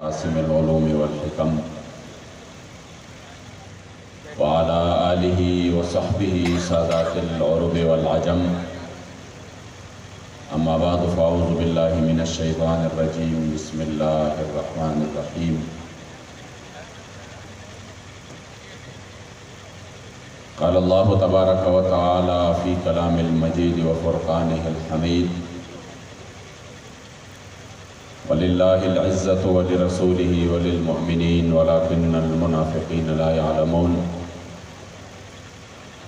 قاسم العلوم والحکم وعلى آلہ وصحبہ سادات العرب والعجم اما بعد فاعوذ باللہ من الشیطان الرجیم بسم اللہ الرحمن الرحیم قال اللہ تبارک و تعالی فی کلام المجید وفرقانہ الحمید وَلِلَّهِ الْعِزَّةُ وَلِرَسُولِهِ وَلِلْمُؤْمِنِينَ وَلَكِنَّ الْمُنَافِقِينَ لَا يَعْلَمُونَ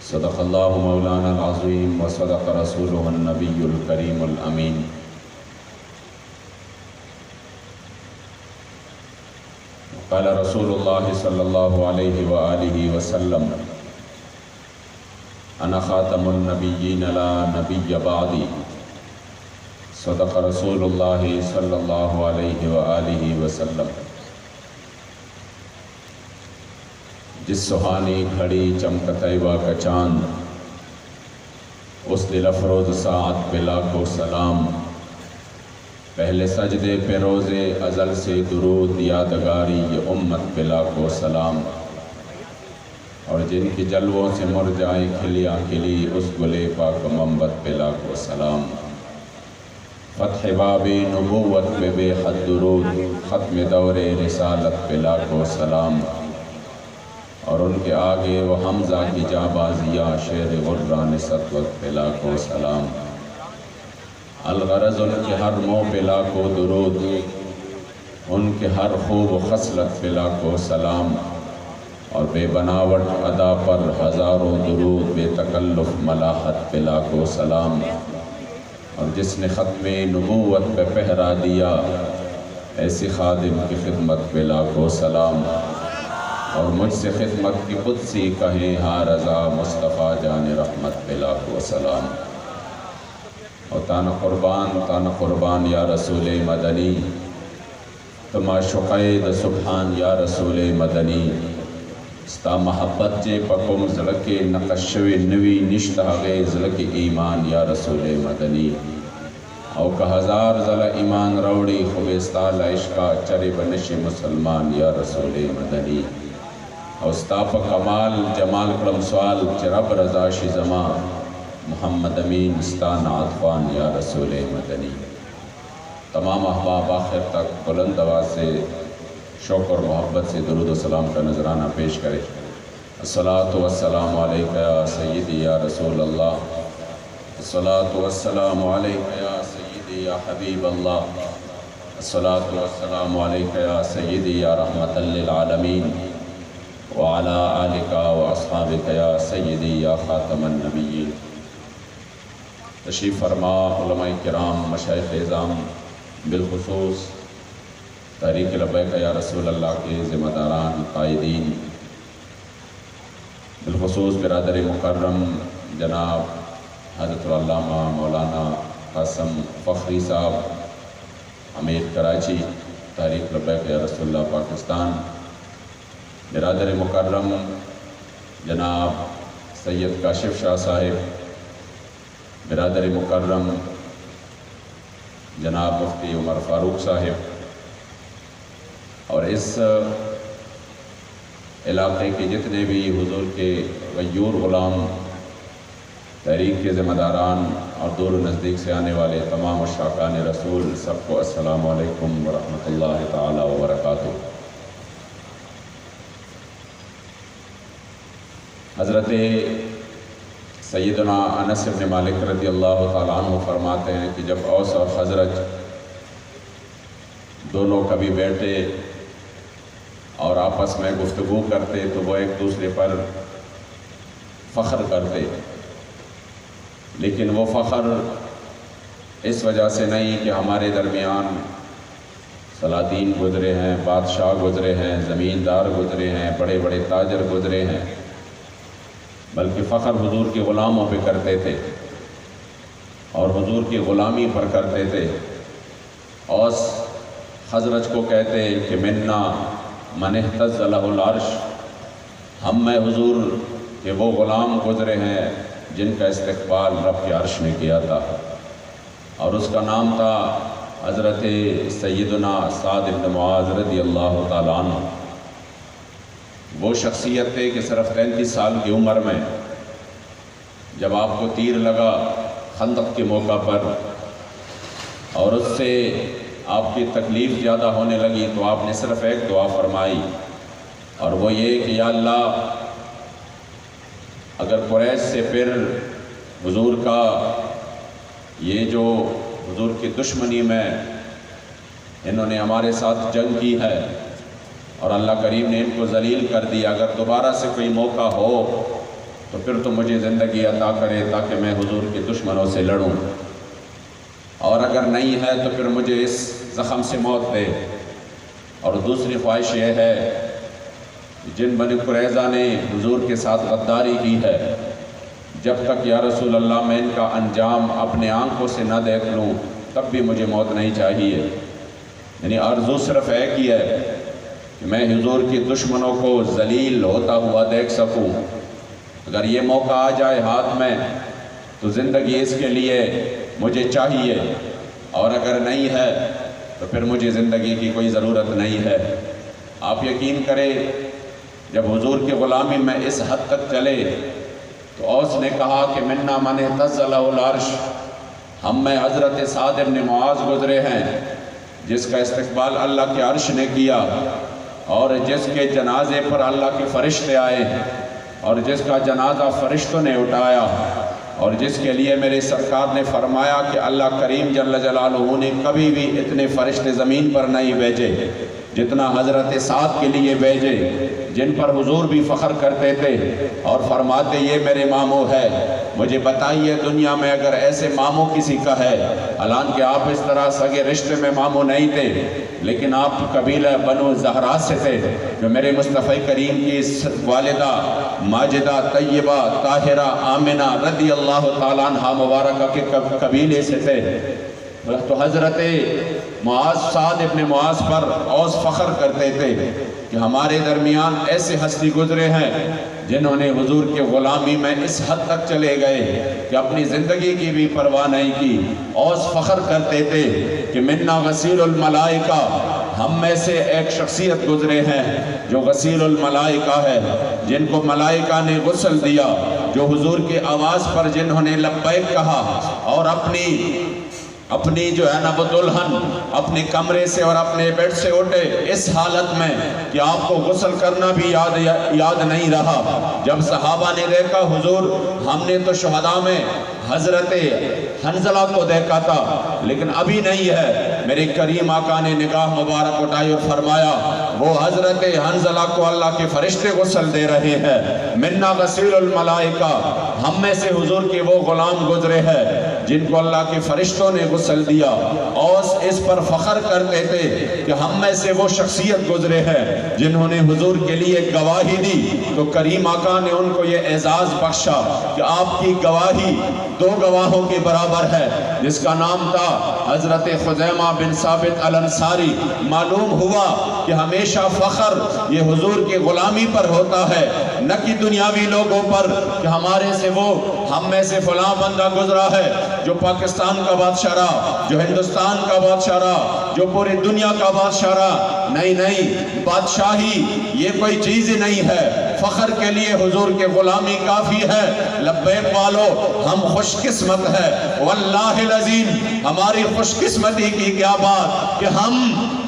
صدق اللہ مولانا العظیم وصدق رسولہ النبی الکریم الامین قال رسول اللہ صلی اللہ علیہ وآلہ وسلم انا خاتم النبیین لا نبی بعدی صدق رسول اللہ صلی اللہ علیہ وآلہ وسلم جس سہانی گھڑی چمک طیبہ کا چاند اس دل افروز ساعت پہ لاکھوں سلام پہلے سجدے پہ روز ازل سے درود یادگاری یہ امت پہ لاکھوں سلام اور جن کی جلووں سے مرجائیں کھلیاں کھلی اس گلے پاک منبت پہ لاکھوں سلام فتح باب نبوت پہ بے حد درود ختم دور رسالت پہ لاکھوں سلام اور ان کے آگے وہ حمزہ کی جابازیہ شیر غران سطوت پہ لاکھوں سلام الغرض ان کے ہر منہ پہ لاکھوں درود ان کے ہر خوب و خصلت پہ لاکھوں سلام اور بے بناوٹ ادا پر ہزاروں درود بے تکلف ملاحت پہ لاکھوں سلام اور جس نے ختم نبوت پہ پہرا دیا ایسی خادم کی خدمت پہ لاکھوں سلام اور مجھ سے خدمت کی قدسی کہیں ہاں رضا مصطفیٰ جان رحمت پہ لاکھوں سلام اور تانا قربان یا رسول مدنی تما شقید سبحان یا رسول مدنی ستا محبت جے پکم زلک نقشوی نوی نشتہ غی زلک ایمان یا رسول مدنی او کہ ہزار زل ایمان روڑی خوبستا لعشقہ چرے بنش مسلمان یا رسول مدنی او ستا پا کمال جمال کرم سوال چرب رضا شی زمان محمد امین ستا نعطفان یا رسول مدنی تمام احباب آخر تک بلند آواز سے شوق اور محبت سے درود و سلام کا نذرانہ پیش کرے الصلاۃ والسلام علیکہ یا سیدی یا رسول اللہ الصلاۃ والسلام علیکہ یا سیدی یا حبیب اللہ الصلاۃ والسلام علیکہ یا سیدی یا رحمت للعالمین وعلی آلکہ واصحابکہ یا سیدی یا خاتم النبیین تشریف فرما علماء کرام مشائخ اعظام بالخصوص تحریک لبیک یا رسول اللہ کے ذمہ داران قائدین بالخصوص برادر مکرم جناب حضرت العلامہ مولانا قاسم فخری صاحب امیر کراچی تحریک لبیک یا رسول اللہ پاکستان برادر مکرم جناب سید کاشف شاہ صاحب برادر مکرم جناب مفتی عمر فاروق صاحب اور اس علاقے کے جتنے بھی حضور کے غیور غلام تحریک کے ذمہ داران اور دور و نزدیک سے آنے والے تمام عشاقان رسول سب کو السلام علیکم ورحمۃ اللہ تعالی وبرکاتہ۔ حضرت سیدنا انس بن مالک رضی اللہ تعالیٰ عنہ فرماتے ہیں کہ جب اوس اور خزرج دونوں کبھی بیٹھے اور آپس میں گفتگو کرتے تو وہ ایک دوسرے پر فخر کرتے، لیکن وہ فخر اس وجہ سے نہیں کہ ہمارے درمیان سلاطین گزرے ہیں، بادشاہ گزرے ہیں، زمیندار گزرے ہیں، بڑے بڑے تاجر گزرے ہیں، بلکہ فخر حضور کے غلاموں پہ کرتے تھے اور حضور کی غلامی پر کرتے تھے۔ اوس خزرج کو کہتے کہ منا من اہتز لہ العرش، ہم میں حضور کہ وہ غلام گزرے ہیں جن کا استقبال رب کے عرش نے کیا تھا، اور اس کا نام تھا حضرت سیدنا سعد بن معاذ رضی اللہ تعالیٰ عنہ وہ شخصیت تھے کہ صرف 33 سال کی عمر میں جب آپ کو تیر لگا خندق کے موقع پر اور اس سے آپ کی تکلیف زیادہ ہونے لگی تو آپ نے صرف ایک دعا فرمائی، اور وہ یہ کہ یا اللہ اگر قریش سے پھر حضور کا یہ جو حضور کی دشمنی میں انہوں نے ہمارے ساتھ جنگ کی ہے اور اللہ کریم نے ان کو ذلیل کر دیا، اگر دوبارہ سے کوئی موقع ہو تو پھر تو مجھے زندگی عطا کرے تاکہ میں حضور کے دشمنوں سے لڑوں، اور اگر نہیں ہے تو پھر مجھے اس زخم سے موت دے۔ اور دوسری خواہش یہ ہے جن بنی قریظہ نے حضور کے ساتھ غداری کی ہے، جب تک یا رسول اللہ میں ان کا انجام اپنے آنکھوں سے نہ دیکھ لوں تب بھی مجھے موت نہیں چاہیے۔ یعنی آرزو صرف ایک ہی ہے کہ میں حضور کی دشمنوں کو ذلیل ہوتا ہوا دیکھ سکوں۔ اگر یہ موقع آ جائے ہاتھ میں تو زندگی اس کے لیے مجھے چاہیے، اور اگر نہیں ہے تو پھر مجھے زندگی کی کوئی ضرورت نہیں ہے۔ آپ یقین کریں جب حضور کی غلامی میں اس حد تک چلے تو اوس نے کہا کہ منا من اہتز لہ العرش، ہم میں حضرت سعد بن معاذ گزرے ہیں جس کا استقبال اللہ کے عرش نے کیا، اور جس کے جنازے پر اللہ کے فرشتے آئے ہیں، اور جس کا جنازہ فرشتوں نے اٹھایا، اور جس کے لیے میرے سرکار نے فرمایا کہ اللہ کریم جل جلالہ نے کبھی بھی اتنے فرشتے زمین پر نہیں بھیجے جتنا حضرت سعد کے لیے بھیجے، جن پر حضور بھی فخر کرتے تھے اور فرماتے یہ میرے ماموں ہے۔ مجھے بتائیے دنیا میں اگر ایسے ماموں کسی کا ہے، حالانکہ آپ اس طرح سگے رشتے میں ماموں نہیں تھے، لیکن آپ قبیلہ بنو زہرا سے تھے جو میرے مصطفی کریم کی والدہ ماجدہ طیبہ طاہرہ آمنہ رضی اللہ تعالیٰ عنہ مبارکہ کے قبیلے سے تھے۔ تو حضرت معاذ سعد ابن معاذ پر اوس فخر کرتے تھے کہ ہمارے درمیان ایسے ہستی گزرے ہیں جنہوں نے حضور کے غلامی میں اس حد تک چلے گئے کہ اپنی زندگی کی بھی پرواہ نہیں کی۔ اوس فخر کرتے تھے کہ منا غسیل الملائکہ، ہم میں سے ایک شخصیت گزرے ہیں جو غسیل الملائکہ ہے، جن کو ملائکہ نے غسل دیا، جو حضور کی آواز پر جنہوں نے لبیک کہا اور اپنی جو ہے نا وہ دلہن اپنے کمرے سے اور اپنے بیڈ سے اٹھے اس حالت میں کہ آپ کو غسل کرنا بھی یاد نہیں رہا۔ جب صحابہ نے دیکھا حضور ہم نے تو شہداء میں حضرت حنظلہ کو دیکھا تھا لیکن ابھی نہیں ہے، میرے کریم آقا نے نگاہ مبارک اٹھائی اور فرمایا وہ حضرت حنظلہ کو اللہ کے فرشتے غسل دے رہے ہیں۔ منا غسیل الملائکہ، ہم میں سے حضور کے وہ غلام گزرے ہیں جن کو اللہ کے فرشتوں نے غسل دیا۔ اوس اس پر فخر کرتے تھے کہ ہم میں سے وہ شخصیت گزرے ہیں جنہوں نے حضور کے لیے گواہی دی، تو کریم آقا نے ان کو یہ اعزاز بخشا کہ آپ کی گواہی 2 گواہوں کے برابر ہے، جس کا نام تھا حضرت خزیمہ بن ثابت الانصاری۔ معلوم ہوا کہ ہمیشہ فخر یہ حضور کی غلامی پر ہوتا ہے، نہ کہ دنیاوی لوگوں پر کہ ہمارے سے وہ ہم میں سے فلاں بندہ گزرا ہے جو پاکستان کا بادشاہ رہا، جو ہندوستان کا بادشاہ رہا، جو پوری دنیا کا بادشاہ رہا۔ نہیں، بادشاہی یہ کوئی چیز ہی نہیں ہے، فخر کے لیے حضور کے غلامی کافی ہے۔ لبیک والو ہم خوش قسمت ہے، واللہ العظیم ہماری خوش قسمتی کی کیا بات کہ ہم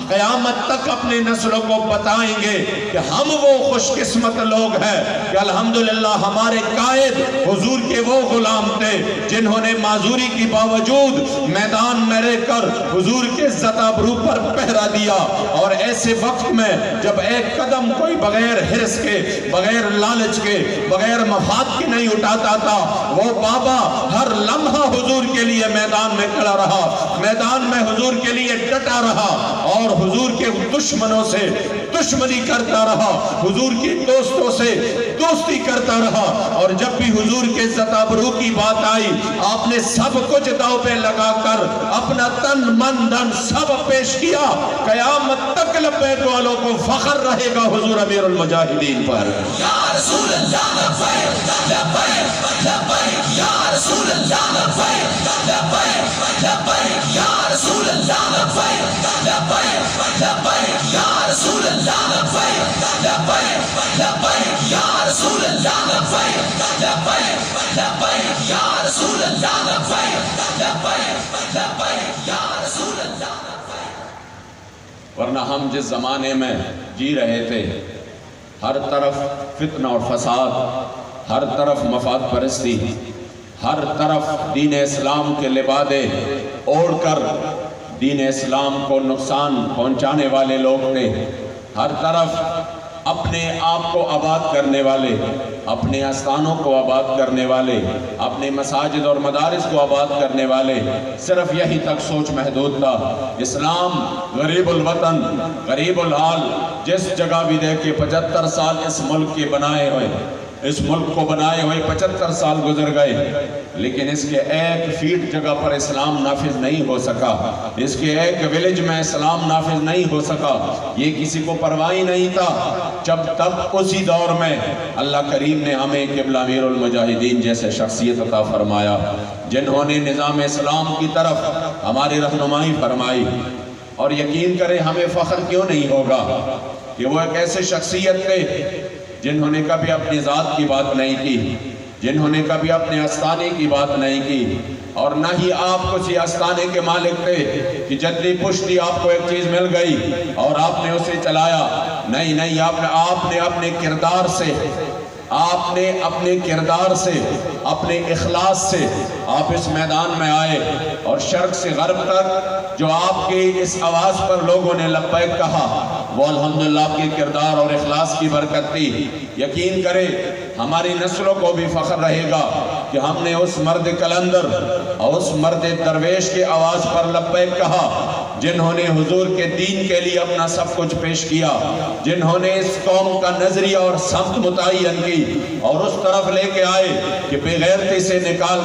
قیامت تک اپنے نسلوں کو بتائیں گے کہ ہم وہ خوش قسمت لوگ ہیں کہ الحمدللہ ہمارے قائد حضور کے وہ غلام تھے جنہوں نے معذوری کی باوجود میدان میں رہ کر حضور کے عزت آبرو پر پہرا دیا۔ اور ایسے وقت میں جب ایک قدم کوئی بغیر حرص کے، بغیر لالچ کے، بغیر مفاد کے نہیں اٹھاتا تھا، وہ بابا ہر لمحہ حضور کے لیے میدان میں کھڑا رہا، میدان میں حضور کے لیے ڈٹا رہا، اور حضور کے دشمنوں سے دشمنی کرتا رہا، حضور کے دوستوں سے دوستی کرتا رہا، اور جب بھی حضور کے عزت آبرو کی بات آئی آپ نے سب کچھ داؤ پہ لگا کر اپنا تن من دھن سب پیش کیا۔ قیامت تک لبیک والوں کو فخر رہے گا حضور امیر المجاہدین پر۔ یا رسول اللہ لبیک لبیک لبیک، یا رسول اللہ لبیک لبیک لبیک، یا رسول اللہ لبیک لبیک لبیک، یا رسول اللہ لبیک لبیک لبیک، یا رسول اللہ لبیک لبیک لبیک، یا رسول اللہ لبیک لبیک لبیک، یا رسول اللہ لبیک۔ ورنہ ہم جس زمانے میں جی رہے تھے ہر طرف فتنہ اور فساد، ہر طرف مفاد پرستی، ہر طرف دین اسلام کے لبادے اوڑھ کر دین اسلام کو نقصان پہنچانے والے لوگ تھے، ہر طرف اپنے آپ کو آباد کرنے والے، اپنے آستانوں کو آباد کرنے والے، اپنے مساجد اور مدارس کو آباد کرنے والے، صرف یہی تک سوچ محدود تھا۔ اسلام غریب الوطن غریب الحال، جس جگہ بھی دیکھے 75 سال اس ملک کے بنائے ہوئے، اس ملک کو بنائے ہوئے 75 سال گزر گئے، لیکن اس کے ایک فیٹ جگہ پر اسلام نافذ نہیں ہو سکا، اس کے ایک ویلیج میں اسلام نافذ نہیں ہو سکا، یہ کسی کو پرواہ نہیں تھا۔ جب تب اسی دور میں اللہ کریم نے ہمیں قبلہ امیر المجاہدین جیسے شخصیت عطا فرمایا، جنہوں نے نظام اسلام کی طرف ہماری رہنمائی فرمائی۔ اور یقین کریں ہمیں فخر کیوں نہیں ہوگا کہ وہ ایک ایسے شخصیت تھے جنہوں نے کبھی اپنی ذات کی بات نہیں کی، جنہوں نے کبھی اپنے آستانے کی بات نہیں کی، اور نہ ہی آپ کسی آستانے کے مالک تھے کہ جدی پشتی آپ کو ایک چیز مل گئی اور آپ نے اسے چلایا۔ نہیں، آپ نے اپنے کردار سے، آپ نے اپنے کردار سے، اپنے اخلاص سے آپ اس میدان میں آئے، اور شرق سے غرب تک جو آپ کی اس آواز پر لوگوں نے لبیک کہا وہ الحمدللہ آپ کے کردار اور اخلاص کی برکت تھی۔ یقین کرے ہماری نسلوں کو بھی فخر رہے گا کہ ہم نے اس مرد کلندر اور اس مرد درویش کی آواز پر لبیک کہا، جنہوں نے حضور کے دین کے لیے اپنا سب کچھ پیش کیا، جنہوں نے اس قوم کا نظریہ اور سمت متعین کی اور اس طرف لے کے آئے کہ بغیرتی سے نکال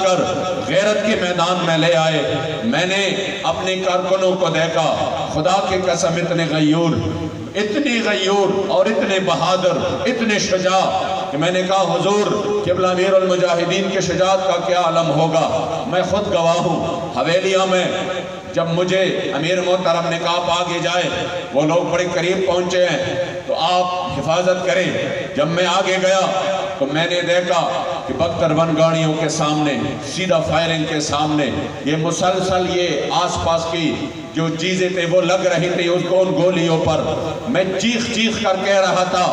کر غیرت کے میدان میں لے آئے۔ میں نے اپنے کارکنوں کو دیکھا، خدا کی قسم اتنے غیور اور اتنے بہادر، اتنے شجاع کہ میں نے کہا حضور قبلہ امیر المجاہدین کے شجاعت کا کیا عالم ہوگا۔ میں خود گواہ ہوں، حویلیہ میں جب مجھے امیر محترم نے کہا آپ آگے جائے، وہ لوگ بڑے قریب پہنچے ہیں تو آپ حفاظت کریں۔ جب میں آگے گیا تو میں نے دیکھا کہ بختر بن گاڑیوں کے سامنے، سیدھا فائرنگ کے سامنے، یہ مسلسل یہ آس پاس کی جو چیزیں تھے وہ لگ رہی تھی ان گولیوں پر۔ میں چیخ کر کہہ رہا تھا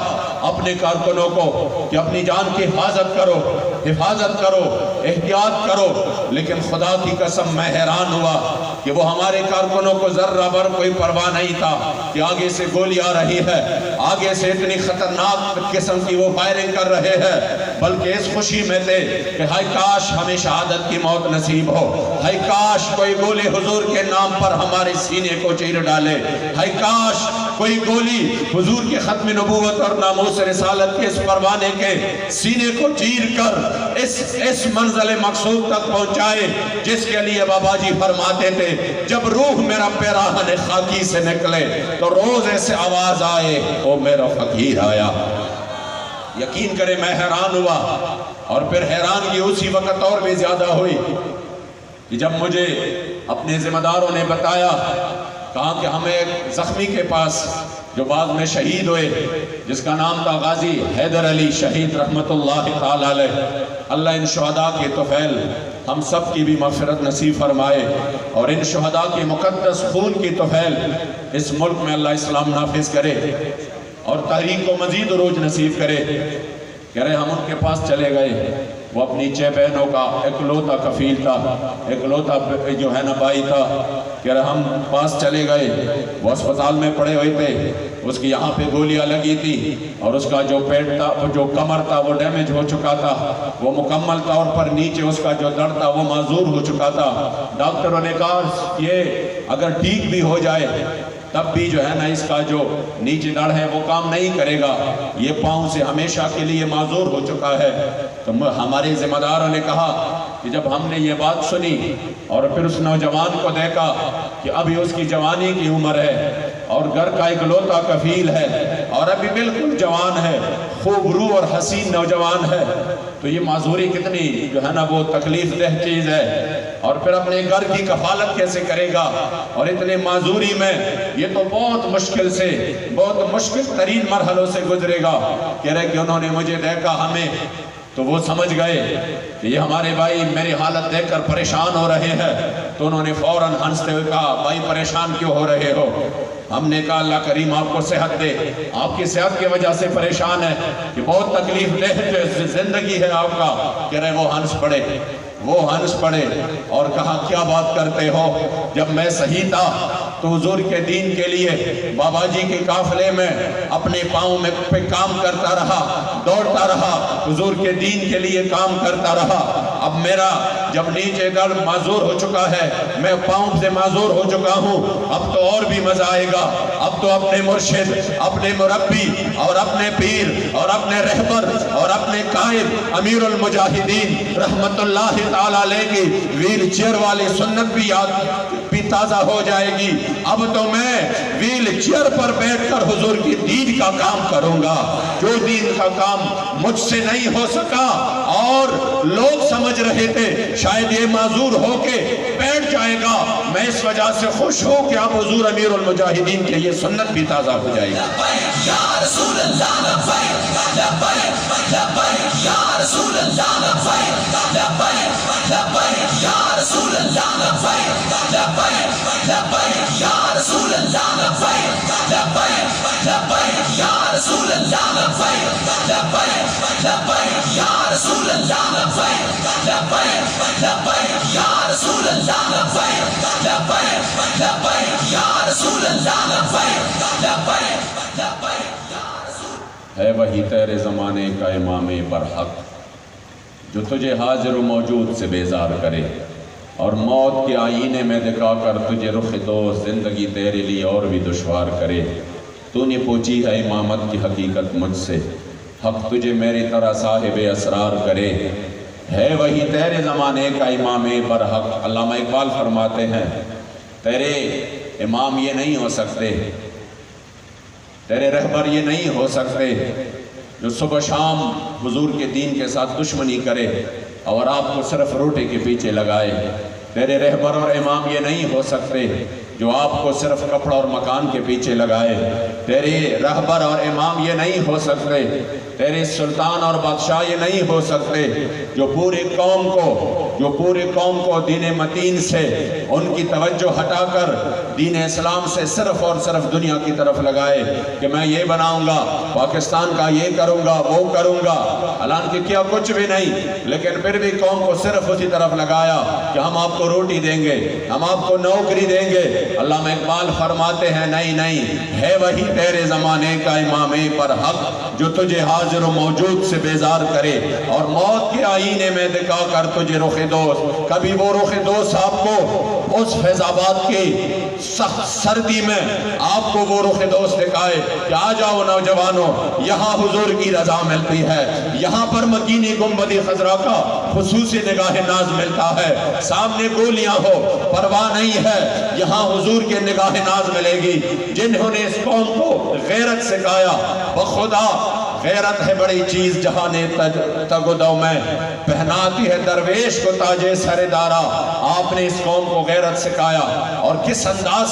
اپنے کارکنوں کو کہ اپنی جان کی حفاظت کرو، احتیاط کرو، لیکن خدا کی قسم میں حیران ہوا کہ وہ ہمارے کارکنوں کو ذرہ بھر کوئی پرواہ نہیں تھا کہ آگے سے گولی آ رہی ہے، آگے سے اتنی خطرناک قسم کی وہ فائرنگ کر رہے ہیں، بلکہ اس خوشی میں تھے کہ ہائے کاش ہمیں شہادت کی موت نصیب ہو، ہائے کاش کوئی گولی حضور کے نام پر ہمارے سینے کو چیر ڈالے، ہائے کاش کوئی گولی حضور کے ختم نبوت اور ناموس رسالت کے اس پروانے کے سینے کو چیر کر اس منزل مقصود تک پہنچائے جس کے لیے بابا جی فرماتے تھے جب روح میرا پیراہن خاکی سے نکلے تو روز ایسے آواز آئے او میرا فقیر آیا۔ یقین کرے میں حیران ہوا، اور پھر حیرانگی اسی وقت اور بھی زیادہ ہوئی کہ جب مجھے اپنے ذمہ داروں نے بتایا، کہا کہ ہمیں ایک زخمی کے پاس جو بعد میں شہید ہوئے جس کا نام تھا غازی حیدر علی شہید رحمت اللہ تعالی علیہ، اللہ ان شہداء کے طفیل ہم سب کی بھی مغفرت نصیب فرمائے، اور ان شہداء کے مقدس خون کی طفیل اس ملک میں اللہ اسلام نافذ کرے اور تحریک کو مزید عروج نصیب کرے۔ کہہ رہے ہم ان کے پاس چلے گئے، وہ اپنی 6 بہنوں کا اکلوتا کفیل تھا، اکلوتا جو ہے نا بھائی تھا، کہ ہم پاس چلے گئے، وہ اسپتال میں پڑے ہوئے تھے، اس کی یہاں پہ گولیاں لگی تھی اور اس کا جو پیٹ تھا، جو کمر تھا وہ ڈیمیج ہو چکا تھا، وہ مکمل طور پر نیچے اس کا جو درد تھا وہ معذور ہو چکا تھا۔ ڈاکٹروں نے کہا یہ اگر ٹھیک بھی ہو جائے تب بھی جو ہے نا اس کا جو نیچے دڑ ہے وہ کام نہیں کرے گا، یہ پاؤں سے ہمیشہ کے لیے معذور ہو چکا ہے۔ تو ہمارے ذمہ داروں نے کہا کہ جب ہم نے یہ بات سنی اور پھر اس نوجوان کو دیکھا کہ ابھی اس کی جوانی کی عمر ہے اور گھر کا اکلوتا کفیل ہے اور ابھی بالکل جوان ہے، خوب رو اور حسین نوجوان ہے، تو یہ معذوری کتنی جو ہے نا وہ تکلیف دہ چیز ہے، اور پھر اپنے گھر کی کفالت کیسے کرے گا، اور اتنے معذوری میں یہ تو بہت مشکل سے، بہت مشکل ترین مرحلوں سے گزرے گا۔ کہہ رہے کہ انہوں نے مجھے دیکھا ہمیں، تو وہ سمجھ گئے کہ یہ ہمارے بھائی میری حالت دیکھ کر پریشان ہو رہے ہیں، تو انہوں نے فوراً ہنستے ہوئے کہا بھائی پریشان کیوں ہو رہے ہو؟ ہم نے کہا اللہ کریم آپ کو صحت دے، آپ کی صحت کی وجہ سے پریشان ہے، کہ بہت تکلیف دہ زندگی ہے آپ کا۔ کہہ رہے وہ ہنس پڑے اور کہا کیا بات کرتے ہو، جب میں صحیح تھا تو حضور کے دین کے لیے بابا جی کے قافلے میں اپنے پاؤں میں پہ کام کرتا رہا، دوڑتا رہا، حضور کے دین کے لیے کام کرتا رہا۔ اب میرا جب نیچے دڑ معذور ہو چکا ہے، میں پاؤں سے معذور ہو چکا ہوں، اب تو اور بھی مزہ آئے گا، اب تو اپنے مرشد، اپنے مربی اور اپنے پیر اور اپنے رہبر اور اپنے قائد امیر المجاہدین رحمت اللہ تعالیٰ علیہ کی ویل چیئر والی سنت بھی یاد بھی تازہ ہو جائے گی۔ اب تو میں ویل چیئر پر بیٹھ کر حضور کی دین کا کام کروں گا، جو دین کا کام مجھ سے نہیں ہو سکا اور لوگ سمجھ رہے تھے شاید یہ معذور ہو کے بیٹھ جائے گا، میں اس وجہ سے خوش ہوں کہ اب حضور امیر المجاہدین کے یہ سنت بھی تازہ ہو جائے گی۔ یا رسول اللہ لبیک لبیک لبیک یا رسول اللہ لبیک لبیک لبیک یا رسول اللہ لبیک لبیک لبیک یا رسول اللہ لبیک لبیک لبیک یا رسول اللہ لبیک لبیک لبیک یا رسول اللہ لبیک لبیک لبیک یا رسول اللہ لبیک لبیک لبیک یا رسول اللہ لبیک لبیک لبیک یا رسول۔ ہے وہی تیرے زمانے کا امام برحق، جو تجھے حاضر و موجود سے بیزار کرے اور موت کے آئینے میں دکھا کر تجھے رخ دوست زندگی تیرے لیے اور بھی دشوار کرے۔ تو نے پوچھی ہے امامت کی حقیقت مجھ سے، حق تجھے میری طرح صاحب اسرار کرے۔ ہے وہی تیرے زمانے کا امام برحق۔ علامہ اقبال فرماتے ہیں تیرے امام یہ نہیں ہو سکتے، تیرے رہبر یہ نہیں ہو سکتے جو صبح شام حضور کے دین کے ساتھ دشمنی کرے اور آپ کو صرف روٹے کے پیچھے لگائے۔ تیرے رہبر اور امام یہ نہیں ہو سکتے جو آپ کو صرف کپڑا اور مکان کے پیچھے لگائے۔ تیرے رہبر اور امام یہ نہیں ہو سکتے، تیرے سلطان اور بادشاہ یہ نہیں ہو سکتے جو پورے قوم کو دین متین سے ان کی توجہ ہٹا کر دین اسلام سے صرف اور صرف دنیا کی طرف لگائے کہ میں یہ بناؤں گا، پاکستان کا یہ کروں گا، وہ کروں گا، حالانکہ کیا کچھ بھی نہیں، لیکن پھر بھی قوم کو صرف اسی طرف لگایا کہ ہم آپ کو روٹی دیں گے، ہم آپ کو نوکری دیں گے۔ علامہ اقبال فرماتے ہیں نہیں، ہے وہی تیرے زمانے کا امام برحق جو تجھے حاضر و موجود سے بیزار کرے اور موت کے آئینے میں دکھا کر تجھے رخ دوست، کبھی وہ رخ دوست آپ کو اس فیض آباد کی سخت سردی میں آپ کو وہ رخ دوست دکھائے کہ آ جاؤ نوجوانوں، یہاں حضور کی رضا ملتی ہے، یہاں پر مکینی گنبد خضرا کا خصوصی نگاہ ناز ملتا ہے، سامنے گولیاں ہو پرواہ نہیں ہے، یہاں حضور کے نگاہ ناز ملے گی۔ جنہوں نے اس قوم کو غیرت سکھایا، بخدا غیرت ہے بڑی چیز جہاں نے تگ و دو میں پہناتی ہے درویش کو تاج سر دارا۔ آپ نے اس قوم کو غیرت سکھایا اور کس انداز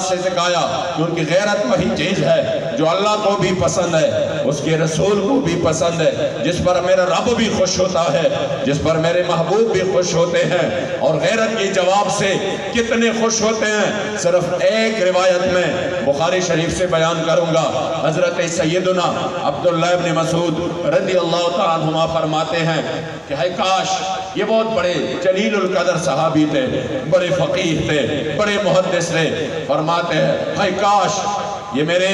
سے سکھایا، کیونکہ غیرت وہی چیز ہے جو اللہ کو بھی پسند ہے، اس کے رسول کو بھی پسند ہے، جس پر میرا رب بھی خوش ہوتا ہے، جس پر میرے محبوب بھی خوش ہوتے ہیں۔ اور غیرت کے جواب سے کتنے خوش ہوتے ہیں، صرف ایک روایت میں بخاری شریف سے بیان کروں گا۔ حضرت سیدنا سیدنا عبداللہ ابن مسعود رضی اللہ تعالیٰ عنہما فرماتے ہیں کہ ہے کاش، یہ بہت بڑے جلیل القدر صحابی تھے، بڑے فقیہ تھے، بڑے محدث تھے، فرماتے ہیں ہے کاش یہ میرے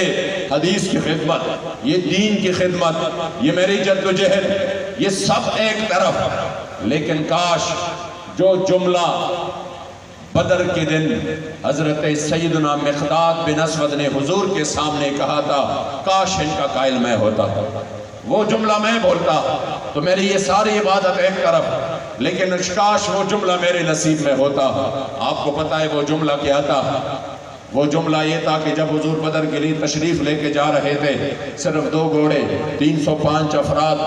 حدیث کی خدمت، یہ دین کی خدمت، یہ میری جد و جہد، یہ سب ایک طرف، لیکن کاش جو جملہ بدر کے دن حضرت سیدنا مقداد بن اسود نے حضور کے سامنے کہا تھا، کاش ان کا قائل میں ہوتا، وہ جملہ میں بولتا تو میری یہ ساری عبادت ایک طرف، لیکن کاش وہ جملہ میرے نصیب میں ہوتا۔ آپ کو پتہ ہے وہ جملہ کیا تھا؟ وہ جملہ یہ تھا کہ جب حضور بدر کے لیے تشریف لے کے جا رہے تھے، صرف 2 گھوڑے، 305 افراد،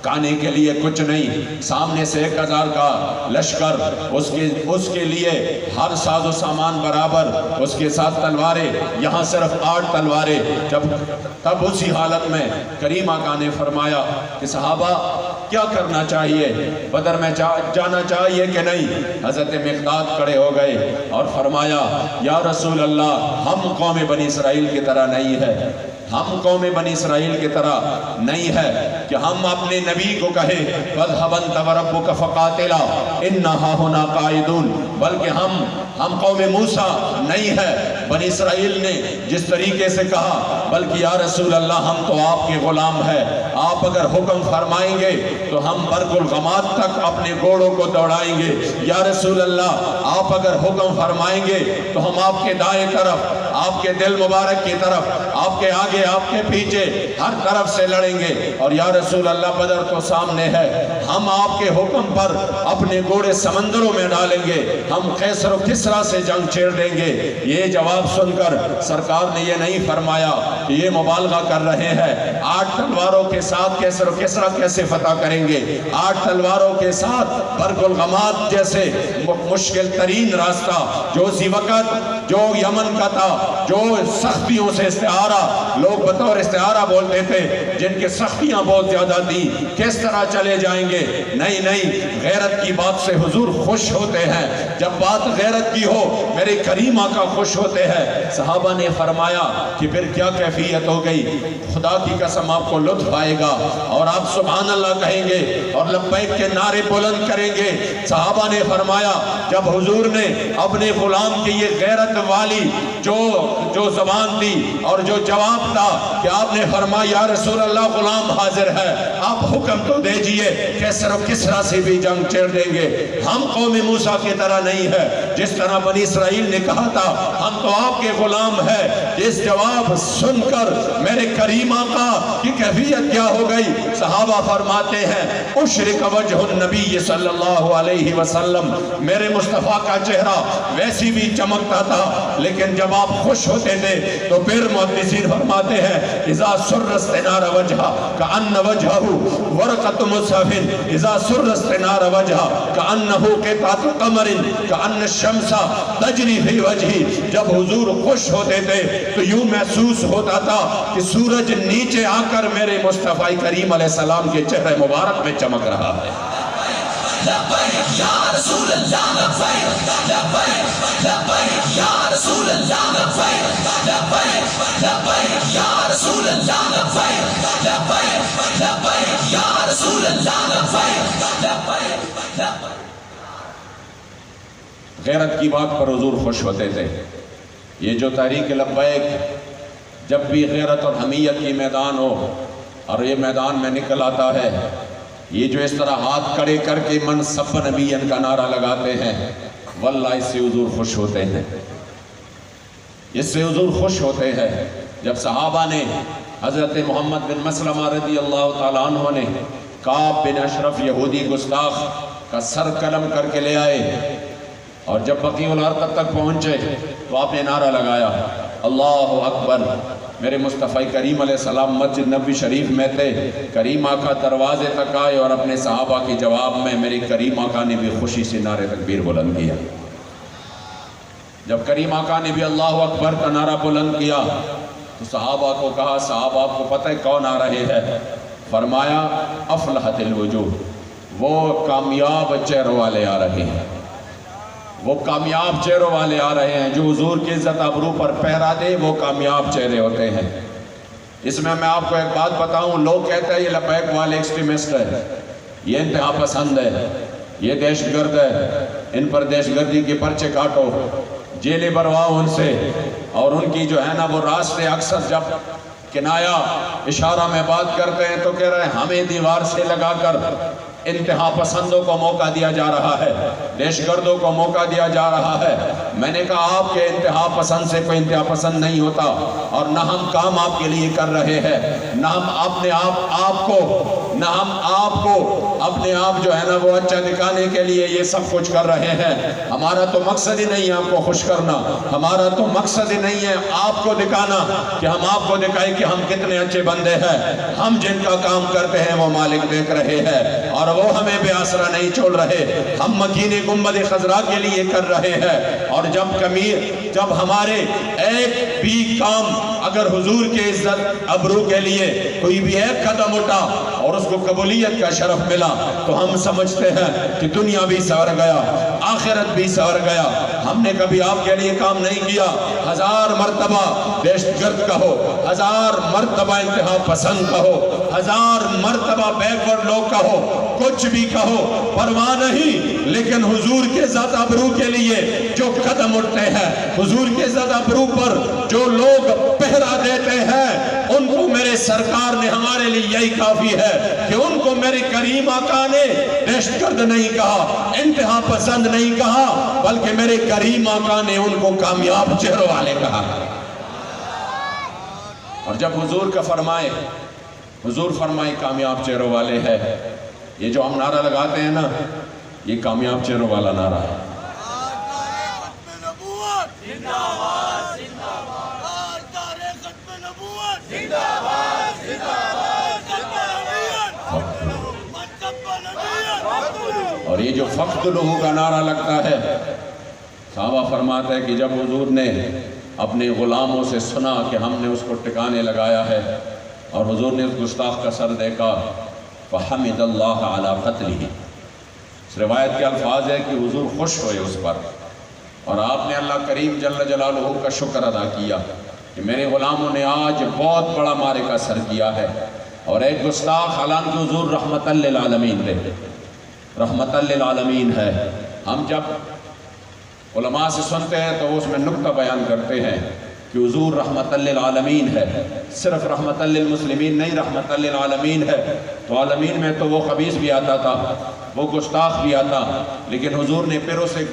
کھانے کے لیے کچھ نہیں، سامنے سے 1000 کا لشکر، اس کے لیے ہر ساز و سامان برابر، اس کے ساتھ تلواریں، یہاں صرف 8 تلواریں۔ تب اسی حالت میں کریم آقا نے فرمایا کہ صحابہ کیا کرنا چاہیے، بدر میں جانا چاہیے کہ نہیں؟ حضرت مقداد کھڑے ہو گئے اور فرمایا یا رسول اللہ، ہم قوم بنی اسرائیل کی طرح نہیں ہے، ہم قوم بنی اسرائیل کی طرح نہیں ہے کہ ہم اپنے نبی کو کہیں فَاذْهَبْ أَنْتَ وَرَبُّكَ فَقَاتِلَا إِنَّا هَاهُنَا قَاعِدُونَ، بلکہ ہم قوم موسیٰ نہیں ہے۔ بنی اسرائیل نے جس طریقے سے کہا، بلکہ یا رسول اللہ ہم تو آپ کے غلام ہیں، آپ اگر حکم فرمائیں گے تو ہم برق الغمات تک اپنے گھوڑوں کو دوڑائیں گے، یا رسول اللہ آپ اگر حکم فرمائیں گے تو ہم آپ کے دائیں طرف، آپ کے دل مبارک کی طرف، آپ کے آگے آپ کے پیچھے ہر طرف سے لڑیں گے، اور یا رسول اللہ بدر تو سامنے ہے، ہم آپ کے حکم پر اپنے گھوڑے سمندروں میں ڈالیں گے، ہم قیصر و کسریٰ سے جنگ چھیڑ دیں گے۔ یہ جواب سن کر سرکار نے یہ نہیں فرمایا کہ یہ مبالغہ کر رہے ہیں، 8 تلواروں کے ساتھ قیصر و کسریٰ کیسے فتح کریں گے؟ 8 تلواروں کے ساتھ برق الغمات جیسے مشکل ترین راستہ جو اسی وقت جو یمن کا تھا، جو سختیوں سے استعارہ لوگ بطور استعارہ بولتے تھے، جن کے سختیاں بہت زیادہ تھی، کس طرح چلے جائیں گے؟ نہیں، غیرت کی بات سے حضور خوش ہوتے ہیں، جب بات غیرت کی ہو میرے کریم آقا خوش ہوتے ہیں۔ صحابہ نے فرمایا کہ پھر کیا کیفیت ہو گئی؟ خدا کی قسم آپ کو لطف آئے گا اور آپ سبحان اللہ کہیں گے اور لبیک کے نعرے بلند کریں گے۔ صحابہ نے فرمایا جب حضور نے اپنے غلام کی یہ غیرت والی جو زبان دی اور جو جواب تھا کہ آپ نے فرمایا یا رسول اللہ غلام حاضر ہے، آپ حکم تو دیجئے، قیصر و کسریٰ سے بھی جنگ چھیڑ دیں گے، ہم قوم موسیٰ کی طرح نہیں ہے۔ جس طرح بنی اسرائیل نے کہا تھا ہم تو آپ کے غلام ہیں، اس جواب سن کر میرے کریم آقا کی کیفیت کیا ہو گئی؟ صحابہ فرماتے ہیں اشرق وجہ النبی صلی اللہ علیہ وسلم، میرے مصطفیٰ کا چہرہ ویسی بھی چمکتا تھا، لیکن جب آپ خوش ہوتے تھے تو پھر محدثین فرماتے ہیں اذا سر استنار وجہ کأن وجہہ ورقۃ مصحف، اذا سر استنار وجہ کأنہ قطعۃ قمر کأن الشمس تجری فی وجہی، جب حضور خوش ہوتے تھے تو یوں محسوس ہوتا تھا کہ سورج نیچے آ کر میرے مصطفیٰ کریم علیہ السلام کے چہرے مبارک میں چمک رہا ہے۔ لبیک یا رسول اللہ، لبیک لبیک لبیک یا رسول اللہ، لبیک لبیک لبیک یا رسول اللہ، لبیک لبیک لبیک یا رسول اللہ، لبیک لبیک لبیک۔ غیرت کی بات پر حضور خوش ہوتے تھے۔ یہ جو تحریک لبیک جب بھی غیرت اور حمیت کی میدان ہو اور یہ میدان میں نکل آتا ہے، یہ جو اس طرح ہاتھ کھڑے کر کے من سب نبیین کا نعرہ لگاتے ہیں، واللہ اس سے حضور خوش ہوتے ہیں، اس سے حضور خوش ہوتے ہیں۔ جب صحابہ نے حضرت محمد بن مسلمہ رضی اللہ تعالیٰ عنہ نے کعب بن اشرف یہودی گستاخ کا سر قلم کر کے لے آئے اور جب بقیع الارقم تک پہنچے تو آپ نے نعرہ لگایا اللہ اکبر۔ میرے مصطفیٰ کریم علیہ السلام مسجد نبوی شریف میں تھے، کریم آقا دروازے تک آئے اور اپنے صحابہ کے جواب میں میرے کریم آقا نے بھی خوشی سے نعرہ تکبیر بلند کیا۔ جب کریم آقا نے بھی اللہ اکبر کا نعرہ بلند کیا تو صحابہ کو کہا صحابہ آپ کو پتہ ہے کون آ رہے ہیں؟ فرمایا افلحت الوجوہ، وہ کامیاب چہروں والے آ رہے ہیں، وہ کامیاب چہروں والے آ رہے ہیں، جو حضور کی عزت ابرو پر پہرا دے وہ کامیاب چہرے ہوتے ہیں۔ اس میں آپ کو ایک بات بتاؤں، لوگ کہتے ہیں یہ لبیک والے ایکسٹریمسٹ ہے، یہ انتہا پسند ہے، یہ دہشت گرد ہے، ان پر دہشت گردی کے پرچے کاٹو، جیلیں بھرواؤ ان سے، اور ان کی جو ہے نا وہ راستے اکثر جب کنایا اشارہ میں بات کرتے ہیں تو کہہ رہے ہیں ہمیں دیوار سے لگا کر انتہا پسندوں کو موقع دیا جا رہا ہے، دہشت گردوں کو موقع دیا جا رہا ہے۔ میں نے کہا آپ کے انتہا پسند سے کوئی انتہا پسند نہیں ہوتا، اور نہ ہم کام آپ کے لیے کر رہے ہیں، نہ ہم اپنے آپ کو اپنے آپ جو ہے نا وہ اچھا دکھانے کے لیے یہ سب کچھ کر رہے ہیں۔ ہمارا تو مقصد ہی نہیں ہے آپ کو خوش کرنا، ہمارا تو مقصد ہی نہیں ہے آپ کو دکھانا کہ ہم آپ کو دکھائیں کہ ہم کتنے اچھے بندے ہیں۔ ہم جن کا کام کرتے ہیں وہ مالک دیکھ رہے ہیں، اور وہ ہمیں بے آسرا نہیں چھوڑ رہے۔ ہم مکین گنبد خضرا کے لیے کر رہے ہیں، اور جب ہمارے ایک بھی کام اگر حضور کے عزت ابرو کے لیے کوئی بھی ایک قدم اٹھا اور اس کو قبولیت کا شرف ملا تو ہم سمجھتے ہیں کہ دنیا بھی سنور گیا، آخرت بھی سنور گیا۔ ہم نے کبھی آپ کے لیے کام نہیں کیا، 1000 مرتبہ دہشت گرد کہو، 1000 مرتبہ انتہا پسند کہو، 1000 مرتبہ بیکورڈ لوگ کہو، کچھ بھی کہو، پرواہ نہیں، لیکن حضور کے ذات ابرو کے لیے جو قدم اٹھتے ہیں، حضور کے ذات ابرو پر جو لوگ پہرا دیتے ہیں، ان کو میرے سرکار نے ہمارے لیے یہی کافی ہے کہ ان کو میرے کریم آقا نے دہشت گرد نہیں کہا، انتہا پسند نہیں کہا، بلکہ میرے کریم آقا نے ان کو کامیاب چہروں والے کہا۔ اور جب حضور فرمائے کامیاب چہروں والے ہے، یہ جو ہم نعرہ لگاتے ہیں نا، یہ کامیاب چہروں والا نعرہ ہے۔ اور یہ جو فقد لہو کا نعرہ لگتا ہے، صحابہ فرماتے ہیں کہ جب حضور نے اپنے غلاموں سے سنا کہ ہم نے اس کو ٹکانے لگایا ہے اور حضور نے اس گستاخ کا سر دیکھا، فحمد اللہ علی قتلہ، اس روایت کے الفاظ ہے کہ حضور خوش ہوئے اس پر، اور آپ نے اللہ کریم جل جلالہ کا شکر ادا کیا کہ میرے غلاموں نے آج بہت بڑا معرکہ سر کیا ہے۔ اور ایک گستاخ، حالانکہ حضور رحمت للعالمین تھے، رحمت للعالمین ہے۔ ہم جب علماء سے سنتے ہیں تو وہ اس میں نکتہ بیان کرتے ہیں کہ حضور رحمت للعالمین ہے، صرف رحمت للمسلمین نہیں، رحمت للعالمین ہے۔ تو عالمین میں تو وہ خبیث بھی آتا تھا، وہ گستاخ بھی آتا، لیکن حضور نے پھر اسے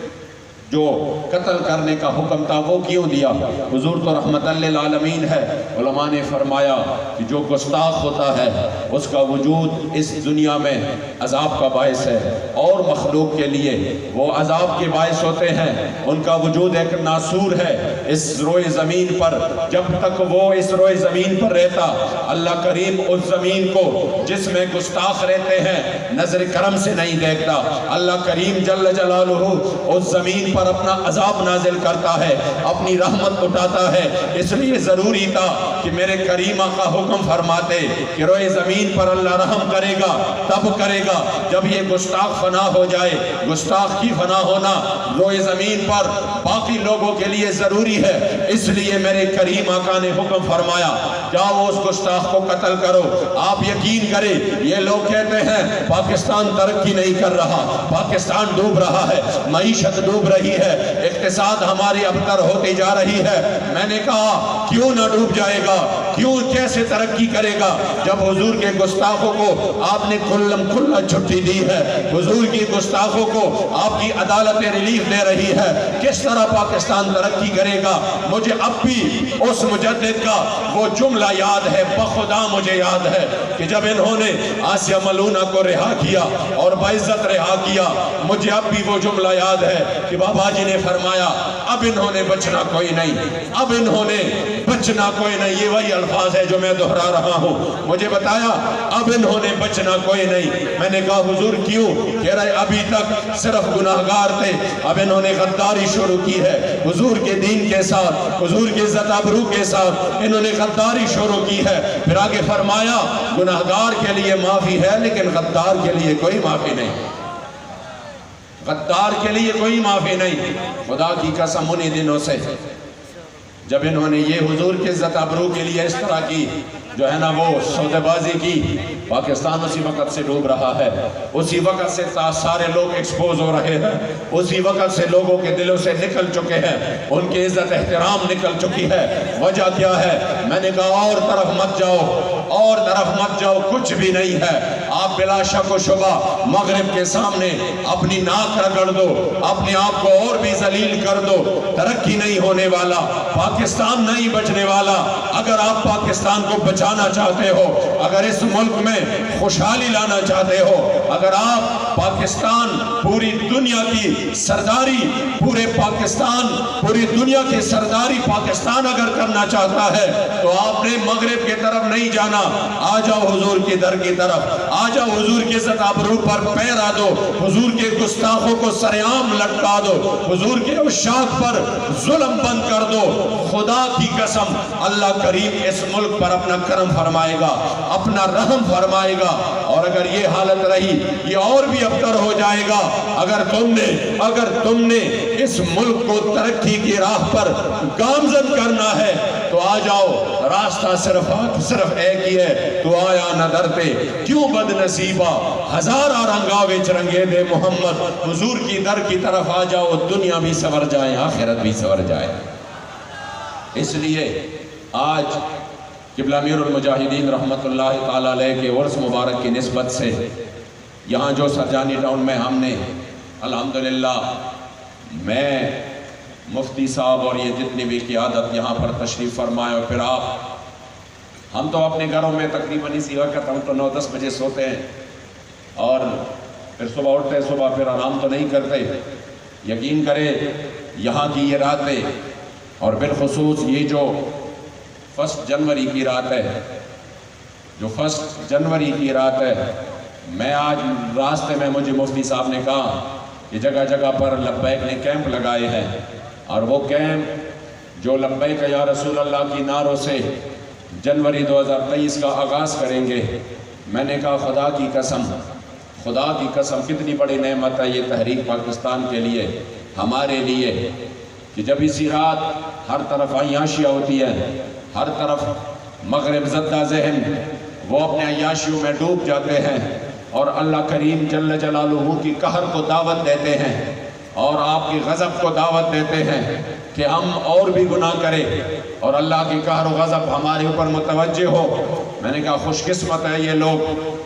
جو قتل کرنے کا حکم تھا وہ کیوں دیا؟ حضور تو رحمت للعالمین ہے۔ علماء نے فرمایا کہ جو گستاخ ہوتا ہے اس کا وجود اس دنیا میں عذاب کا باعث ہے، اور مخلوق کے لیے وہ عذاب کے باعث ہوتے ہیں۔ ان کا وجود ایک ناسور ہے اس روئے زمین پر۔ جب تک وہ اس روئے زمین پر رہتا، اللہ کریم اس زمین کو جس میں گستاخ رہتے ہیں نظر کرم سے نہیں دیکھتا۔ اللہ کریم جل جلالہ اس زمین پر اپنا عذاب نازل کرتا ہے، اپنی رحمت اٹھاتا ہے۔ اس لیے ضروری تھا کہ میرے کریم آقا حکم فرماتے کہ روئے زمین پر اللہ رحم کرے گا تب کرے گا جب یہ گستاخ فنا ہو جائے۔ گستاخ کی فنا ہونا روئے زمین پر باقی لوگوں کے لیے ضروری ہے، اس لیے میرے کریم آقا نے حکم فرمایا جاؤ اس گستاخ کو قتل کرو۔ آپ یقین کریں، یہ لوگ کہتے ہیں پاکستان ترقی نہیں کر رہا، پاکستان ڈوب رہا ہے، معیشت ڈوب رہی ہے، اقتصاد ہماری ابتر ہوتی جا رہی ہے۔ میں نے کہا کیوں نہ ڈوب جائے گا، کیوں کیسے ترقی کرے گا جب حضور کے گستاخوں کو آپ نے کھلم کھلا چھٹی دی ہے، حضور کی گستاخوں کو آپ کی عدالت ریلیف دے رہی ہے، کس طرح پاکستان ترقی کرے گا؟ مجھے اب بھی اس مجدد کا وہ جملہ یاد ہے، بخدا مجھے یاد ہے کہ جب انہوں نے آسیہ ملونہ کو رہا کیا اور باعزت رہا کیا، مجھے اب بھی وہ جملہ یاد ہے کہ بابا جی نے فرمایا اب انہوں نے بچنا کوئی نہیں، اب انہوں نے بچنا کوئی نہیں۔ یہ وہی الفاظ ہے جو میں دہرا رہا ہوں۔ مجھے بتایا اب انہوں نے بچنا کوئی نہیں۔ میں نے کہا حضور کیوں؟ کہہ رہے ابھی تک صرف گناہگار تھے، اب انہوں نے غداری شروع کی ہے حضور کے دین کے ساتھ، حضور کے عزت ابرو کے ساتھ انہوں نے غداری شروع کی ہے۔ پھر آگے فرمایا گناہگار کے لیے معافی ہے لیکن غدار کے لیے کوئی معافی نہیں، غدار کے لیے کوئی معافی نہیں۔ خدا کی قسم انہی دنوں سے جب انہوں نے یہ حضور کے عزت ابرو کے لیے اس طرح کی جو ہے نا وہ سودے بازی کی، پاکستان اسی وقت سے ڈوب رہا ہے، اسی وقت سے سارے لوگ ایکسپوز ہو رہے ہیں، اسی وقت سے لوگوں کے دلوں سے نکل چکے ہیں، ان کی عزت احترام نکل چکی ہے۔ وجہ کیا ہے؟ میں نے کہا اور طرف مت جاؤ، اور طرف مت جاؤ، کچھ بھی نہیں ہے۔ آپ بلا شک و شبہ مغرب کے سامنے اپنی ناک رگڑ دو، اپنے آپ کو اور بھی ذلیل کر دو، ترقی نہیں ہونے والا، پاکستان نہیں بچنے والا۔ اگر آپ پاکستان کو بچانا چاہتے ہو، اگر اس ملک میں خوشحالی لانا چاہتے ہو، اگر آپ پاکستان پوری دنیا کی سرداری، پورے پاکستان پوری دنیا کی سرداری پاکستان اگر کرنا چاہتا ہے تو آپ نے مغرب کی طرف نہیں جانا، آ جاؤ حضور کی در کی طرف، آ جاؤ حضور کی عزت آبرو پر پیرا دو، حضور کے گستاخوں کو سرعام لٹکا دو، حضور کے عشاق پر ظلم بند کر دو۔ خدا کی قسم اللہ کریم اس ملک پر اپنا کرم فرمائے گا، اپنا رحم فرمائے گا، اور اگر یہ حالت رہی یہ اور بھی ابتر ہو جائے گا۔ اگر تم نے اس ملک کو ترقی کی راہ پر گامزن کرنا ہے تو آ جاؤ، راستہ صرف ایک ہی ہے، تو آیا نہ درتے کیوں بد نصیبہ، ہزارہ رنگا وچ رنگے دے محمد، حضور کی در کی طرف آ جاؤ، دنیا بھی سور جائے، آخرت بھی سور جائے۔ اس لیے آج قبلہ امیر المجاہدین رحمت اللہ تعالیٰ علیہ کے عرس مبارک کی نسبت سے یہاں جو سرجانی ٹاؤن میں ہم نے الحمدللہ، میں مفتی صاحب اور یہ جتنی بھی قیادت یہاں پر تشریف فرمائے، اور پھر آپ، ہم تو اپنے گھروں میں تقریباً اسی وقت ہم تو 9-10 بجے سوتے ہیں اور پھر صبح اٹھتے، صبح پھر آرام تو نہیں کرتے۔ یقین کرے یہاں کی یہ راتیں، اور بالخصوص یہ جو 1 جنوری کی رات ہے، جو 1 جنوری کی رات ہے، میں آج راستے میں مجھے مفتی صاحب نے کہا کہ جگہ جگہ پر لبیک نے کیمپ لگائے ہیں، اور وہ کیمپ جو لبیک یا رسول اللہ کی نعروں سے جنوری 2023 کا آغاز کریں گے۔ میں نے کہا خدا کی قسم کتنی بڑی نعمت ہے یہ تحریک پاکستان کے لیے، ہمارے لیے، کہ جب اسی رات ہر طرف عیاشیاں ہوتی ہے، ہر طرف مغرب زدہ ذہن وہ اپنے عیاشیوں میں ڈوب جاتے ہیں، اور اللہ کریم جل جلالہ کی قہر کو دعوت دیتے ہیں، اور آپ کی غضب کو دعوت دیتے ہیں کہ ہم اور بھی گناہ کریں اور اللہ کی قہر و غضب ہمارے اوپر متوجہ ہو۔ میں نے کہا خوش قسمت ہے یہ لوگ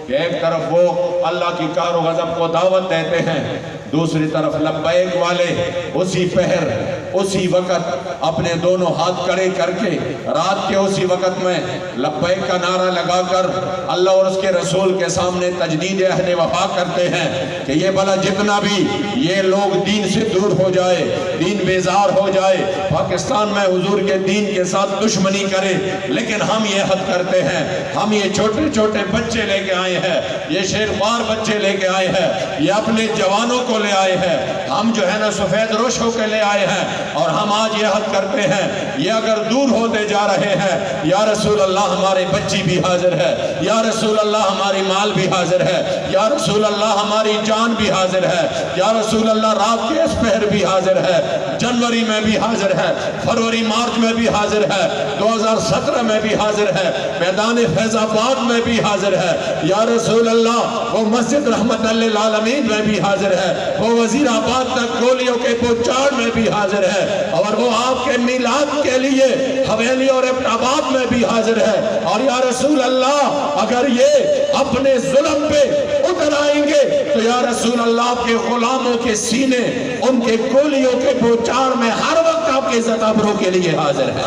کہ ایک طرف وہ اللہ کی قہر و غضب کو دعوت دیتے ہیں، دوسری طرف لبیک والے اسی پہر اسی وقت اپنے دونوں ہاتھ کھڑے کر کے رات کے اسی وقت میں لبیک کا نعرہ لگا کر اللہ اور اس کے رسول کے سامنے تجدید عہد وفا کرتے ہیں کہ یہ بھلا جتنا بھی یہ لوگ دین سے دور ہو جائے، دین بیزار ہو جائے، پاکستان میں حضور کے دین کے ساتھ دشمنی کرے، لیکن ہم یہ حد کرتے ہیں، ہم یہ چھوٹے چھوٹے بچے لے کے آئے ہیں، یہ شیرخوار بچے لے کے آئے ہیں، یہ اپنے جوانوں کو لے آئے ہیں، ہم جو ہے نا سفید روش ہو کے لے آئے ہیں، اور ہم آج یہ حد کرتے ہیں یہ اگر دور ہوتے جا رہے ہیں، یا رسول اللہ ہمارے بچی بھی حاضر ہے، یا رسول اللہ ہماری مال بھی حاضر ہے، یا رسول اللہ ہماری جان بھی حاضر ہے، یا رسول اللہ رات کے اس پہر بھی حاضر ہے، جنوری میں بھی حاضر ہے، فروری مارچ میں بھی حاضر ہے، 2017 میں بھی حاضر ہے، میدان فیض آباد میں بھی حاضر ہے، یا رسول اللہ وہ مسجد رحمت للعالمین میں بھی حاضر ہے، وہ وزیر آباد تک گولیوں کے پوچاڑ میں بھی حاضر ہے، اور وہ آپ کے میلاد کے لیے حویلی اور ابن میں بھی حاضر ہے۔ اور یا رسول اللہ اگر یہ اپنے ظلم پہ اتر آئیں گے تو یا رسول اللہ آپ کے غلاموں کے سینے ان کے گولیوں کے پوچاڑ میں ہر وقت آپ کے عزت آبرو کے لیے حاضر ہے۔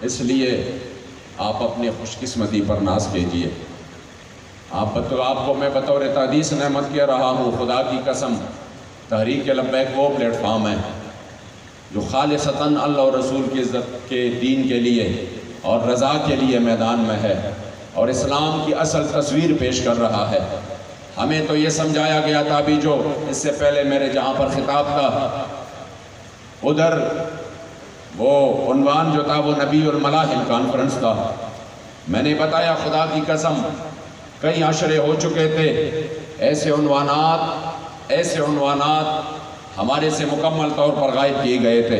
اس لیے آپ اپنی خوش قسمتی پر ناز کیجئے۔ آپ کو میں بطور تحدیث نعمت کہہ رہا ہوں، خدا کی قسم تحریک لبیک وہ پلیٹ فارم ہے جو خالصتاً اللہ اور رسول کی عزت کے دین کے لیے اور رضا کے لیے میدان میں ہے، اور اسلام کی اصل تصویر پیش کر رہا ہے۔ ہمیں تو یہ سمجھایا گیا تھا، ابھی جو اس سے پہلے میرے جہاں پر خطاب تھا ادھر وہ عنوان جو تھا وہ نبی الملاحم کانفرنس تھا۔ میں نے بتایا خدا کی قسم کئی عشرے ہو چکے تھے، ایسے عنوانات ہمارے سے مکمل طور پر غائب کیے گئے تھے،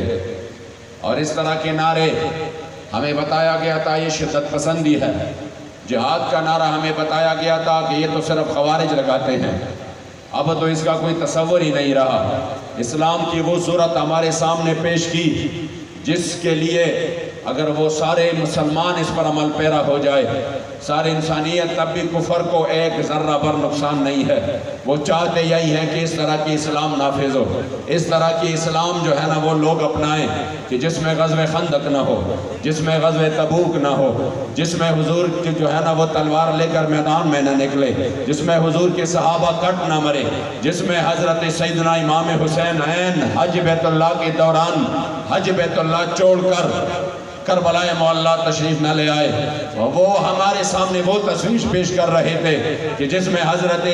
اور اس طرح کے نعرے ہمیں بتایا گیا تھا یہ شدت پسندی ہے، جہاد کا نعرہ ہمیں بتایا گیا تھا کہ یہ تو صرف خوارج لگاتے ہیں، اب تو اس کا کوئی تصور ہی نہیں رہا۔ اسلام کی وہ صورت ہمارے سامنے پیش کی جس کے لیے اگر وہ سارے مسلمان اس پر عمل پیرا ہو جائے، ساری انسانیت تب بھی کفر کو ایک ذرہ بر نقصان نہیں ہے۔ وہ چاہتے یہی ہیں کہ اس طرح کی اسلام نافذ ہو، اس طرح کی اسلام جو ہے نا وہ لوگ اپنائیں کہ جس میں غزوہ خندق نہ ہو، جس میں غزوہ تبوک نہ ہو، جس میں حضور جو ہے نا وہ تلوار لے کر میدان میں نہ نکلے، جس میں حضور کے صحابہ کٹ نہ مرے، جس میں حضرت سیدنا امام حسین عین حج بیت اللہ کے دوران حج بیت اللہ چھوڑ کر کربلا معلیٰ تشریف نہ لے آئے۔ وہ ہمارے سامنے وہ تصویر پیش کر رہے تھے کہ جس میں حضرت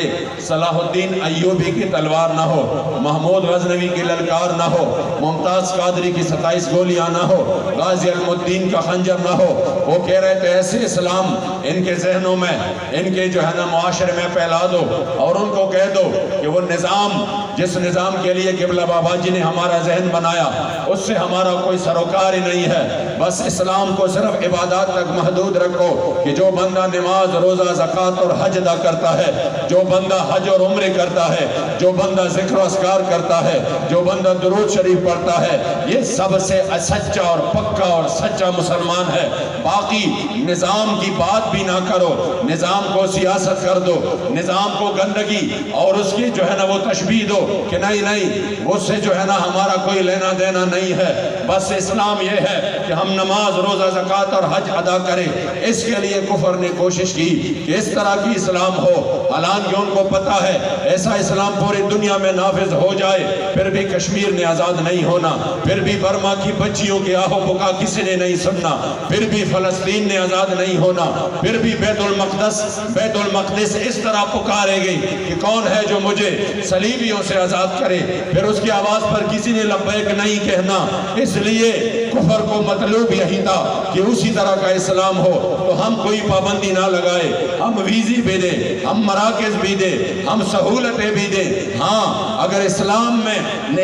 صلاح الدین ایوبی کی تلوار نہ ہو، محمود غزنوی کی للکار نہ ہو، ممتاز قادری کی 27 گولیاں نہ ہو، غازی علم الدین کا خنجر نہ ہو۔ وہ کہہ رہے تھے ایسے اسلام ان کے ذہنوں میں، ان کے جو ہے نا معاشرے میں پھیلا دو اور ان کو کہہ دو کہ وہ نظام جس نظام کے لیے قبلہ بابا جی نے ہمارا ذہن بنایا اس سے ہمارا کوئی سروکار ہی نہیں ہے، بس اسلام کو صرف عبادات تک محدود رکھو کہ جو بندہ نماز، روزہ، زکوٰۃ اور حج ادا کرتا ہے، جو بندہ حج اور عمرے کرتا ہے، جو بندہ ذکر و اذکار کرتا ہے، جو بندہ درود شریف پڑھتا ہے، یہ سب سے سچا اور پکا اور سچا مسلمان ہے۔ باقی نظام کی بات بھی نہ کرو، نظام کو سیاست کر دو، نظام کو گندگی اور اس کی جو ہے نا وہ تشبیہ دو کہ نہیں اس سے جو ہے نا ہمارا کوئی لینا دینا نہیں ہے، بس اسلام یہ ہے کہ ہم نماز، روزہ، زکوٰۃ اور حج ادا کریں۔ اس کے لیے کفر نے کوشش کی کہ اس طرح کی اسلام ہو، حالانکہ ان کو پتا ہے ایسا اسلام پوری دنیا میں نافذ ہو جائے پھر بھی کشمیر نے آزاد نہیں ہونا، پھر بھی برما کی بچیوں کے آہو بکا کسی نے نہیں سننا، پھر بھی فلسطین نے آزاد نہیں ہونا، پھر بھی بیت المقدس اس طرح پکارے گئی کہ کون ہے جو مجھے صلیبیوں سے آزاد کرے، پھر اس کی آواز پر کسی نے لبیک نہیں کہنا۔ اس لیے کفر کو مطلوب یہی تھا کہ اسی طرح کا اسلام ہو تو ہم کوئی پابندی نہ لگائے، ہم ویزی بھی دیں، ہم مراکز بھی دیں، ہم سہولتیں بھی دیں۔ ہاں اگر اسلام میں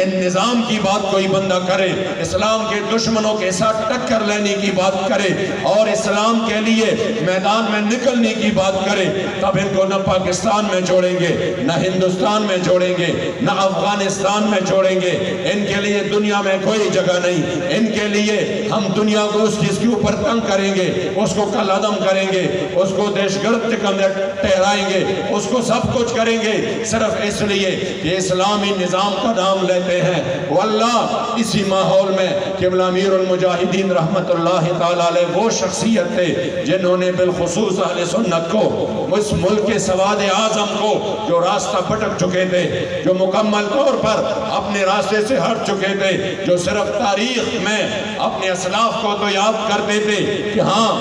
نظام کی بات کوئی بندہ کرے، اسلام کے دشمنوں کے ساتھ ٹکر لینے کی بات کرے اور اسلام کے لیے میدان میں نکلنے کی بات کرے، تب ان کو نہ پاکستان میں چھوڑیں گے، نہ ہندوستان میں چھوڑیں گے، نہ افغانستان میں چھوڑیں گے۔ ان کے لیے دنیا میں کوئی جگہ نہیں، ان کے لیے ہم دنیا کو اس کے اوپر تنگ کریں گے، اس کو کل عدم کریں گے، اس کو دہشت گرد ٹھہرائیں گے، اس کو سب کچھ کریں گے، صرف اس لیے کہ اسلامی نظام کا نام لیتے ہیں۔ واللہ اسی ماحول میں قبلہ امیر المجاہدین رحمت اللہ تعالیٰ علیہ وہ شخصیت تھے جنہوں نے بالخصوص اہل سنت کو، اس ملک کے سواد اعظم کو جو راستہ بھٹک چکے تھے، جو مکمل طور پر اپنے راستے سے ہٹ چکے تھے، جو صرف تاریخ میں اپنے اسلاف کو تو یاد کرتے تھے کہ ہاں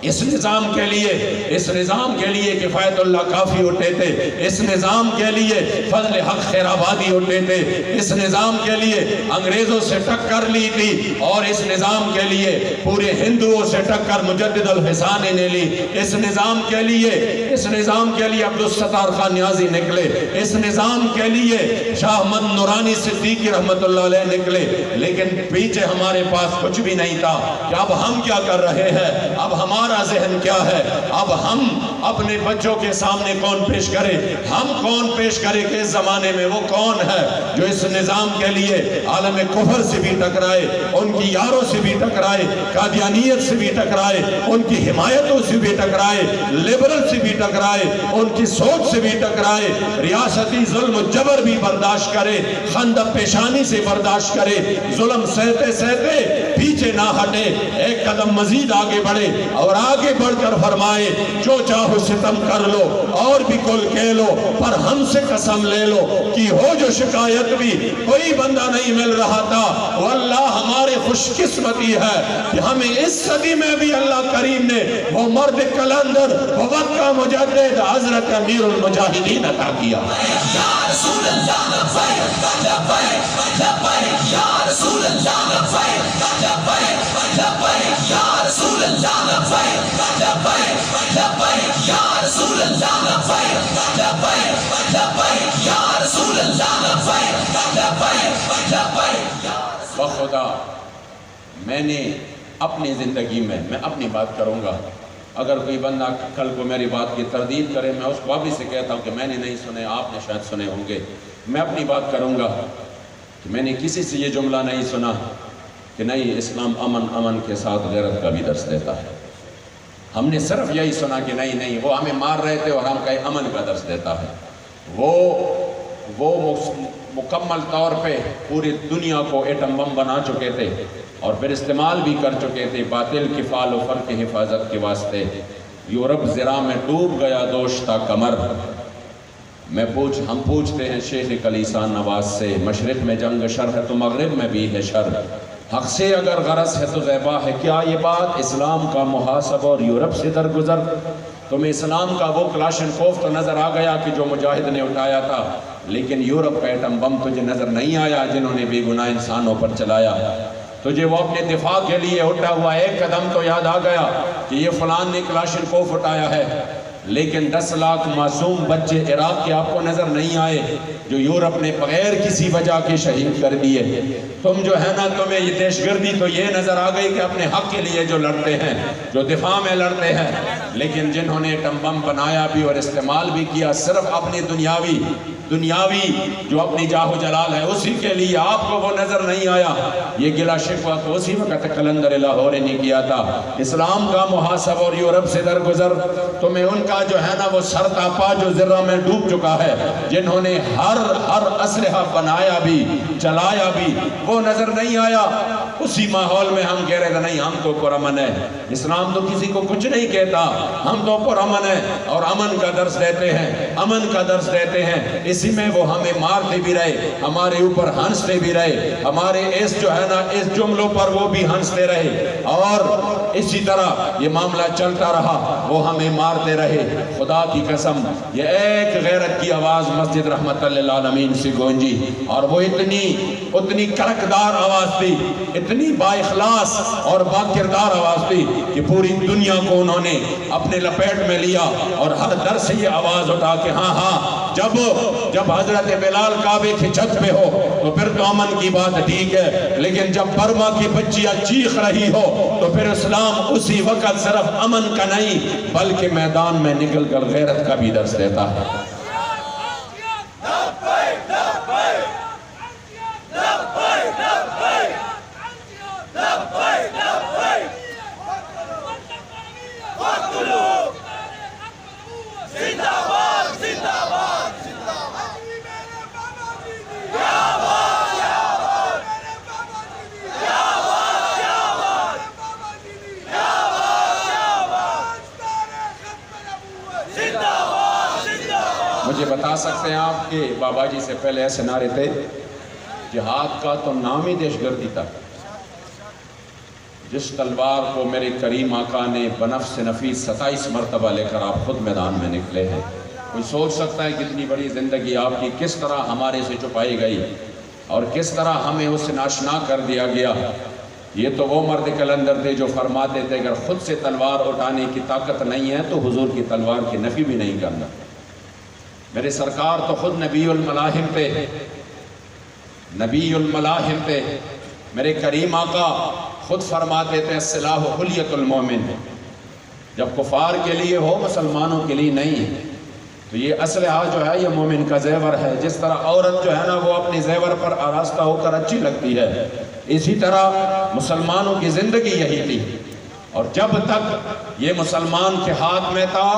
اس نظام کے لیے کفایت اللہ کافی ہوتے تھے، اس نظام کے لیے فضل حق خیر آبادی ہوتے تھے، اس نظام کے لیے انگریزوں سے ٹکر لی تھی اور اس نظام کے لیے پورے ہندوؤں سے ٹکر مجدد الحسانی نے لی، اس نظام کے لیے عبدالستار خان نیازی نکلے، اس نظام کے لیے شاہ احمد نورانی صدیقی رحمت اللہ علیہ نکلے، لیکن پیچھے ہمارے پاس کچھ بھی نہیں تھا کہ اب ہم کیا کر رہے ہیں، اب ہمارا ذہن کیا ہے، اب ہم اپنے بچوں کے سامنے کون پیش کرے، ہم کون پیش کرے کہ اس زمانے میں وہ کون ہے جو اس نظام کے لیے عالم کفر سے بھی ٹکرائے، ان کی یاروں سے بھی ٹکرائے، قادیانیت سے بھی ٹکرائے، ان کی حمایتوں سے بھی ٹکرائے، لیبرل سے بھی ٹکرائے، ان کی سوچ سے بھی ٹکرائے، ریاستی ظلم و جبر بھی برداشت کرے، خندق پیشانی سے برداشت کرے، ظلم سہتے سہتے پیچھے نہ ہٹے، ایک قدم مزید آگے بڑھے اور آگے بڑھ کر فرمائے جو چاہو ستم کر لو اور بھی کل کہہ لو، پر ہم سے قسم لے لو کہ ہو جو شکایت بھی کوئی بندہ نہیں مل رہا تھا۔ واللہ ہمارے خوش قسمتی ہے کہ ہمیں اس صدی میں بھی اللہ کریم نے وہ مرد کلندر، وہ وقت کا مجدد حضرت امیر المجاہدین عطا کیا۔ یا رسول اللہ لبیک لبیک لبیک یا رسول اللہ لبیک لبیک لبیک یا رسول اللہ لبیک لبیک لبیک یا رسول اللہ لبیک لبیک لبیک یا رسول اللہ لبیک لبیک لبیک۔ بخدا میں نے اپنی زندگی میں اپنی بات کروں گا. اگر کوئی بندہ کل کو میری بات کی تردید کرے، میں اس کو ابھی سے کہتا ہوں کہ میں نے نہیں سنے، آپ نے شاید سنے ہوں گے. میں اپنی بات کروں گا کہ میں نے کسی سے یہ جملہ نہیں سنا کہ نہیں اسلام امن کے ساتھ غیرت کا بھی درس دیتا ہے. ہم نے صرف یہی سنا کہ نہیں وہ ہمیں مار رہے تھے اور ہم کہیں امن کا درس دیتا ہے. وہ مکمل طور پہ پوری دنیا کو ایٹم بم بنا چکے تھے اور پھر استعمال بھی کر چکے تھے باطل کی فعل و فر کی حفاظت کے واسطے. یورپ زرا میں ڈوب گیا دوشتا کمر. ہم پوچھتے ہیں شیخ کلیسان نواز سے، مشرق میں جنگ شر ہے تو مغرب میں بھی ہے شر. حق سے اگر غرض ہے تو زیبا ہے کیا یہ بات اسلام کا محاسب اور یورپ سے درگزر. تمہیں اسلام کا وہ کلاشن کوف تو نظر آ گیا کہ جو مجاہد نے اٹھایا تھا، لیکن یورپ کا ایٹم بم تجھے نظر نہیں آیا جنہوں نے بے گناہ انسانوں پر چلایا. تجھے وہ اپنے دفاع کے لیے اٹھا ہوا ایک قدم تو یاد آ گیا کہ یہ فلان نے کلاشن کوف اٹھایا ہے، لیکن 10 لاکھ معصوم بچے عراق کے آپ کو نظر نہیں آئے جو یورپ نے بغیر کسی وجہ کے شہید کر دیے. تم جو ہے نا، تمہیں یہ دہشت گردی تو یہ نظر آ گئی کہ اپنے حق کے لیے جو لڑتے ہیں، جو دفاع میں لڑتے ہیں، لیکن جنہوں نے ایٹم بم بنایا بھی اور استعمال بھی کیا صرف اپنی دنیاوی جو اپنی جاہ و جلال ہے اسی کے لیے، آپ کو وہ نظر نہیں آیا. یہ گلہ شکوہ تو اسی وقت قلندر لاہور نے کیا تھا. اسلام کا محاسب اور یورپ سے درگزر تمہیں ان کا جو ہے نا وہ سر تاپا جو ذرہ میں ڈوب چکا ہے، جنہوں نے ہر اسلحہ بنایا بھی چلایا بھی، وہ نظر نہیں آیا. اسی ماحول میں ہم کہہ رہے تھے نہیں ہم تو پرامن ہے، اسلام تو کسی کو کچھ نہیں کہتا، ہم تو پرامن ہے اور امن کا درس دیتے ہیں. اسی میں وہ ہمیں مارتے بھی رہے، ہمارے اوپر ہنستے بھی رہے، ہمارے اس جو ہے نا اس جملوں پر وہ بھی ہنستے رہے، اور اسی طرح یہ معاملہ چلتا رہا، وہ ہمیں مارتے رہے. خدا کی قسم یہ ایک غیرت کی آواز مسجد رحمت للعالمین سے گونجی، اور وہ اتنی کڑکدار آواز تھی، اتنی با اخلاص اور با کردار آواز تھی کہ پوری دنیا کو انہوں نے اپنے لپیٹ میں لیا، اور ہر در سے یہ آواز اٹھا کہ ہاں جب حضرت بلال کعبے کی چھت پہ ہو تو پھر تو امن کی بات ٹھیک ہے، لیکن جب برما کی بچیاں چیخ رہی ہو تو پھر اسلام اسی وقت صرف امن کا نہیں بلکہ میدان میں نکل کر غیرت کا بھی درس دیتا ہے. مجھے بتا سکتے ہیں آپ کہ بابا جی سے پہلے ایسے نعرے تھے؟ جہاد کا تو نام ہی دہشت گردی تھا. جس تلوار کو میرے کریم آقا نے بنفس نفیس 27 مرتبہ لے کر آپ خود میدان میں نکلے ہیں. کوئی سوچ سکتا ہے کتنی بڑی زندگی آپ کی کس طرح ہمارے سے چھپائی گئی اور کس طرح ہمیں اس سے ناشنا کر دیا گیا. یہ تو وہ مرد کلندر تھے جو فرماتے تھے اگر خود سے تلوار اٹھانے کی طاقت نہیں ہے تو حضور کی تلوار کی نفی بھی نہیں کرنا. میرے سرکار تو خود نبی الملاحم تھے. میرے کریم آقا خود فرماتے تھے السلاح حلیت المومن. جب کفار کے لیے ہو مسلمانوں کے لیے نہیں، تو یہ اسلحہ جو ہے یہ مومن کا زیور ہے. جس طرح عورت جو ہے نا وہ اپنی زیور پر آراستہ ہو کر اچھی لگتی ہے، اسی طرح مسلمانوں کی زندگی یہی تھی. اور جب تک یہ مسلمان کے ہاتھ میں تھا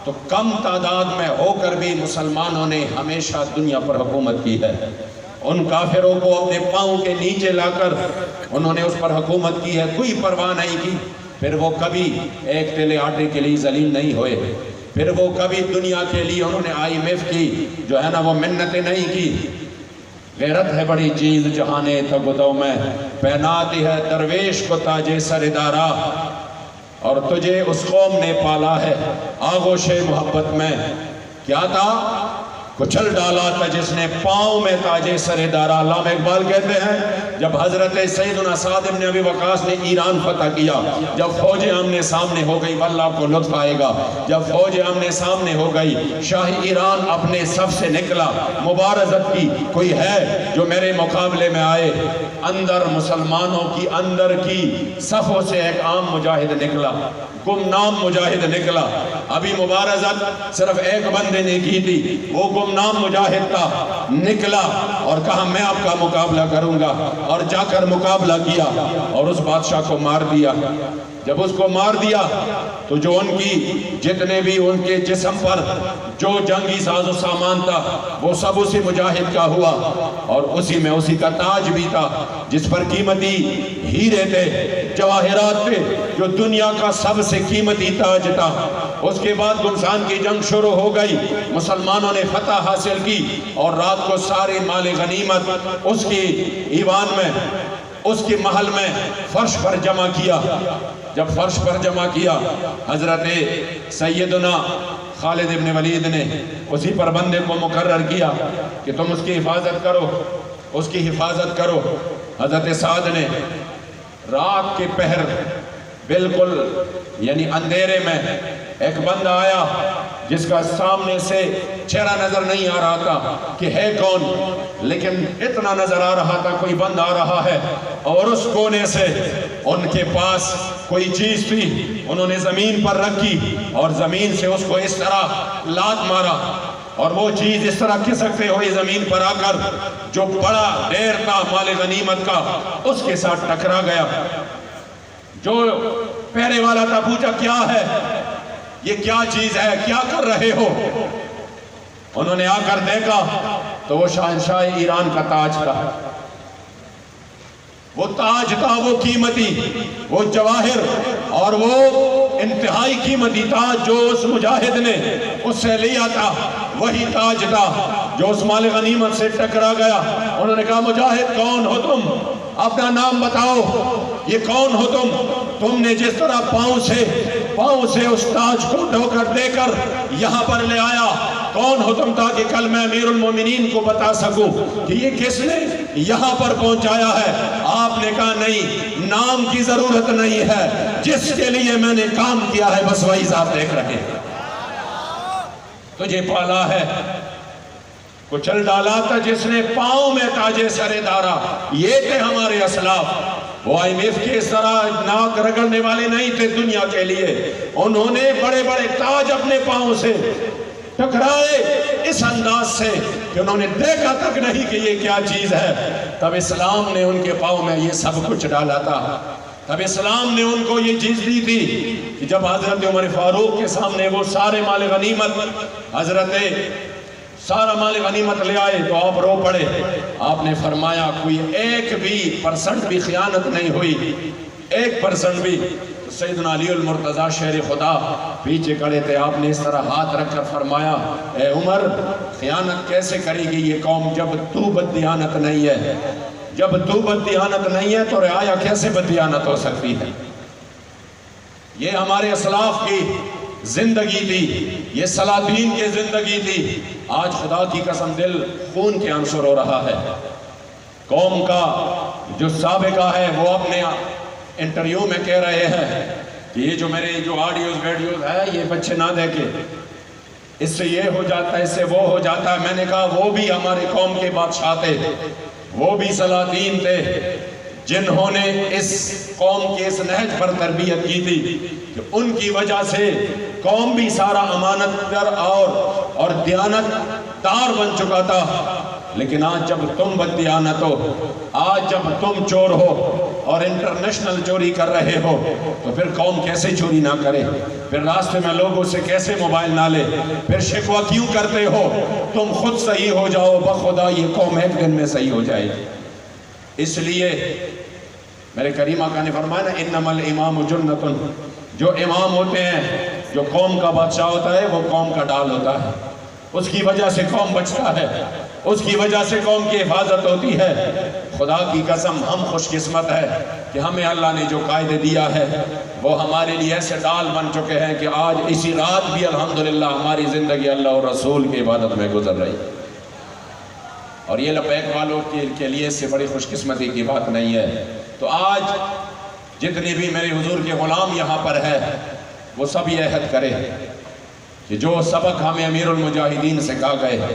تو کم تعداد میں ہو کر بھی مسلمانوں نے ہمیشہ دنیا پر حکومت کی ہے. ان کافروں کو اپنے پاؤں کے نیچے لا کر انہوں نے اس پر حکومت کی ہے، کوئی پرواہ نہیں کی. پھر وہ کبھی ایک تیلے آٹے کے لیے ذلیل نہیں ہوئے. پھر وہ کبھی دنیا کے لیے انہوں نے IMF کی جو ہے نا وہ منتیں نہیں کی. غیرت ہے بڑی چیز جہانے تگدو میں، پہناتی ہے درویش کو تاج سر دارا. اور تجھے اس قوم نے پالا ہے آغوش محبت میں. کیا تھا؟ کچل ڈالا تھا جس نے پاؤں میں تاج سر دارا. علامہ اقبال کہتے ہیں جب حضرت سیدنا سعد بن ابی وقاص نے ایران فتح کیا، جب فوجیں آمنے سامنے ہو گئی، واللہ آپ کو لطف آئے گا، جب فوجیں آمنے سامنے ہو گئی، شاہ ایران اپنے صف سے نکلا، مبارزت کی، کوئی ہے جو میرے مقابلے میں آئے؟ اندر مسلمانوں کی اندر کی صفوں سے ایک عام مجاہد نکلا، گمنام مجاہد نکلا۔ ابھی مبارزت صرف ایک بندے نے کی تھی، وہ گمنام مجاہد تھا، نکلا اور کہا میں آپ کا مقابلہ کروں گا، اور جا کر مقابلہ کیا اور اس بادشاہ کو مار دیا۔ جب اس کو مار دیا تو جو ان کی جتنے بھی ان کے جسم پر جو جنگی ساز و سامان تھا وہ سب اسی مجاہد کا ہوا، اور اسی میں اسی کا تاج بھی تھا جس پر قیمتی ہیرے تھے، جواہرات تھے، جو دنیا کا سب سے قیمتی تاج تھا۔ اس کے بعد گمسان کی جنگ شروع ہو گئی، مسلمانوں نے فتح حاصل کی اور رات کو سارے مال غنیمت اس کی ایوان میں، اس کی محل میں فرش پر جمع کیا۔ جب فرش پر جمع کیا، حضرت سیدنا خالد ابن ولید نے اسی پر بندے کو مقرر کیا کہ تم اس کی حفاظت کرو، اس کی حفاظت کرو۔ حضرت سعد نے رات کے پہر بالکل یعنی اندھیرے میں ایک بندہ آیا جس کا سامنے سے چہرہ نظر نہیں آ رہا تھا کہ ہے کون، لیکن اتنا نظر آ رہا تھا کوئی بندہ آ رہا ہے، اور اس کونے سے ان کے پاس کوئی چیز تھی، انہوں نے زمین پر رکھی اور زمین سے اس کو اس طرح لات مارا، اور وہ چیز اس طرح کھسکتے ہوئے زمین پر آ کر جو بڑا ڈھیر تھا مال غنیمت کا اس کے ساتھ ٹکرا گیا۔ جو پہرے والا تھا پوچھا کیا ہے، یہ کیا چیز ہے، کیا کر رہے ہو؟ انہوں نے آ کر دیکھا تو وہ شہنشاہ ایران کا تاج تھا، وہ تاج تھا، وہ قیمتی، وہ جواہر، اور وہ انتہائی قیمتی تاج جو اس مجاہد نے اس سے لیا تھا، وہی تاج تھا جو اس مال غنیمت سے ٹکرا گیا۔ انہوں نے کہا مجاہد کون ہو تم؟ اپنا نام بتاؤ، یہ کون ہو تم؟ تم نے جس طرح پاؤں سے اس تاج کو ڈھو کر دے کر یہاں پر لے آیا، کون ہو تم تاکہ کل میں امیر المومنین کو بتا سکوں کہ یہ کس نے یہاں پر پہنچایا ہے؟ آپ نے کہا نہیں، نام کی ضرورت نہیں ہے، جس کے لیے میں نے کام کیا ہے بس وہی ذات دیکھ رہے ہیں۔ تجھے پالا ہے، کچل ڈالا تھا جس نے پاؤں میں تاجے سرے دارا، یہ تھے ہمارے اسلاف۔ وہ IMF کے اس طرح ناک رگڑنے والے نہیں تھے دنیا کے لیے، انہوں نے بڑے بڑے تاج اپنے پاؤں سے ٹکرائے اس انداز سے کہ انہوں نے دیکھا تک نہیں کہ یہ کیا چیز ہے۔ تب اسلام نے ان کے پاؤں میں یہ سب کچھ ڈالا تھا، تب اسلام نے ان کو یہ چیز دی تھی کہ جب حضرت عمر فاروق کے سامنے وہ سارے مال غنیمت سارا مال غنیمت لے آئے تو آپ رو پڑے۔ آپ نے فرمایا کوئی 1% بھی خیانت نہیں ہوئی، 1% بھی۔ سیدنا علی المرتضیٰ شیر خدا پیچھے کھڑے تھے، آپ نے اس طرح ہاتھ رکھ کر فرمایا اے عمر خیانت کیسے کرے گی یہ قوم جب تو بددیانت نہیں ہے؟ جب تو بددیانت نہیں ہے تو رعایا کیسے بددیانت ہو سکتی ہے؟ یہ ہمارے اسلاف کی زندگی تھی، یہ سلاطین کی زندگی تھی۔ آج خدا کی قسم دل خون کے آنسو رو رہا ہے۔ قوم کا جو سابقہ ہے وہ اپنے انٹرویو میں کہہ رہے ہیں کہ یہ جو میرے جو آڈیوز ویڈیوز ہے یہ بچے نہ دیکھے، اس سے یہ ہو جاتا ہے، اس سے وہ ہو جاتا ہے۔ میں نے کہا وہ بھی ہماری قوم کے بادشاہ تھے، وہ بھی سلاطین تھے جنہوں نے اس قوم کے اس نہج پر تربیت کی تھی کہ ان کی وجہ سے قوم بھی سارا امانت در اور دیانت دار بن چکا تھا۔ لیکن آج جب تم بددیانت ہو، آج جب تم چور ہو اور انٹرنیشنل چوری کر رہے ہو تو پھر قوم کیسے چوری نہ کرے؟ پھر راستے میں لوگوں سے کیسے موبائل نہ لے؟ پھر شکوہ کیوں کرتے ہو؟ تم خود صحیح ہو جاؤ، بخدا یہ قوم ایک دن میں صحیح ہو جائے۔ اس لیے میرے کریم آقا نے فرمایا نا انما الامام جنۃ، جو امام ہوتے ہیں، جو قوم کا بادشاہ ہوتا ہے وہ قوم کا ڈال ہوتا ہے، اس کی وجہ سے قوم بچتا ہے، اس کی وجہ سے قوم کی حفاظت ہوتی ہے۔ خدا کی قسم ہم خوش قسمت ہے کہ ہمیں اللہ نے جو قاعدے دیا ہے وہ ہمارے لیے ایسے ڈال بن چکے ہیں کہ آج اسی رات بھی الحمدللہ ہماری زندگی اللہ اور رسول کی عبادت میں گزر رہی ہے۔ اور یہ لبیک والوں کے لیے اس سے بڑی خوش قسمتی کی بات نہیں ہے۔ تو آج جتنے بھی میرے حضور کے غلام یہاں پر ہے وہ سب یہ عہد کرے کہ جو سبق ہمیں امیر المجاہدین سے کہا گئے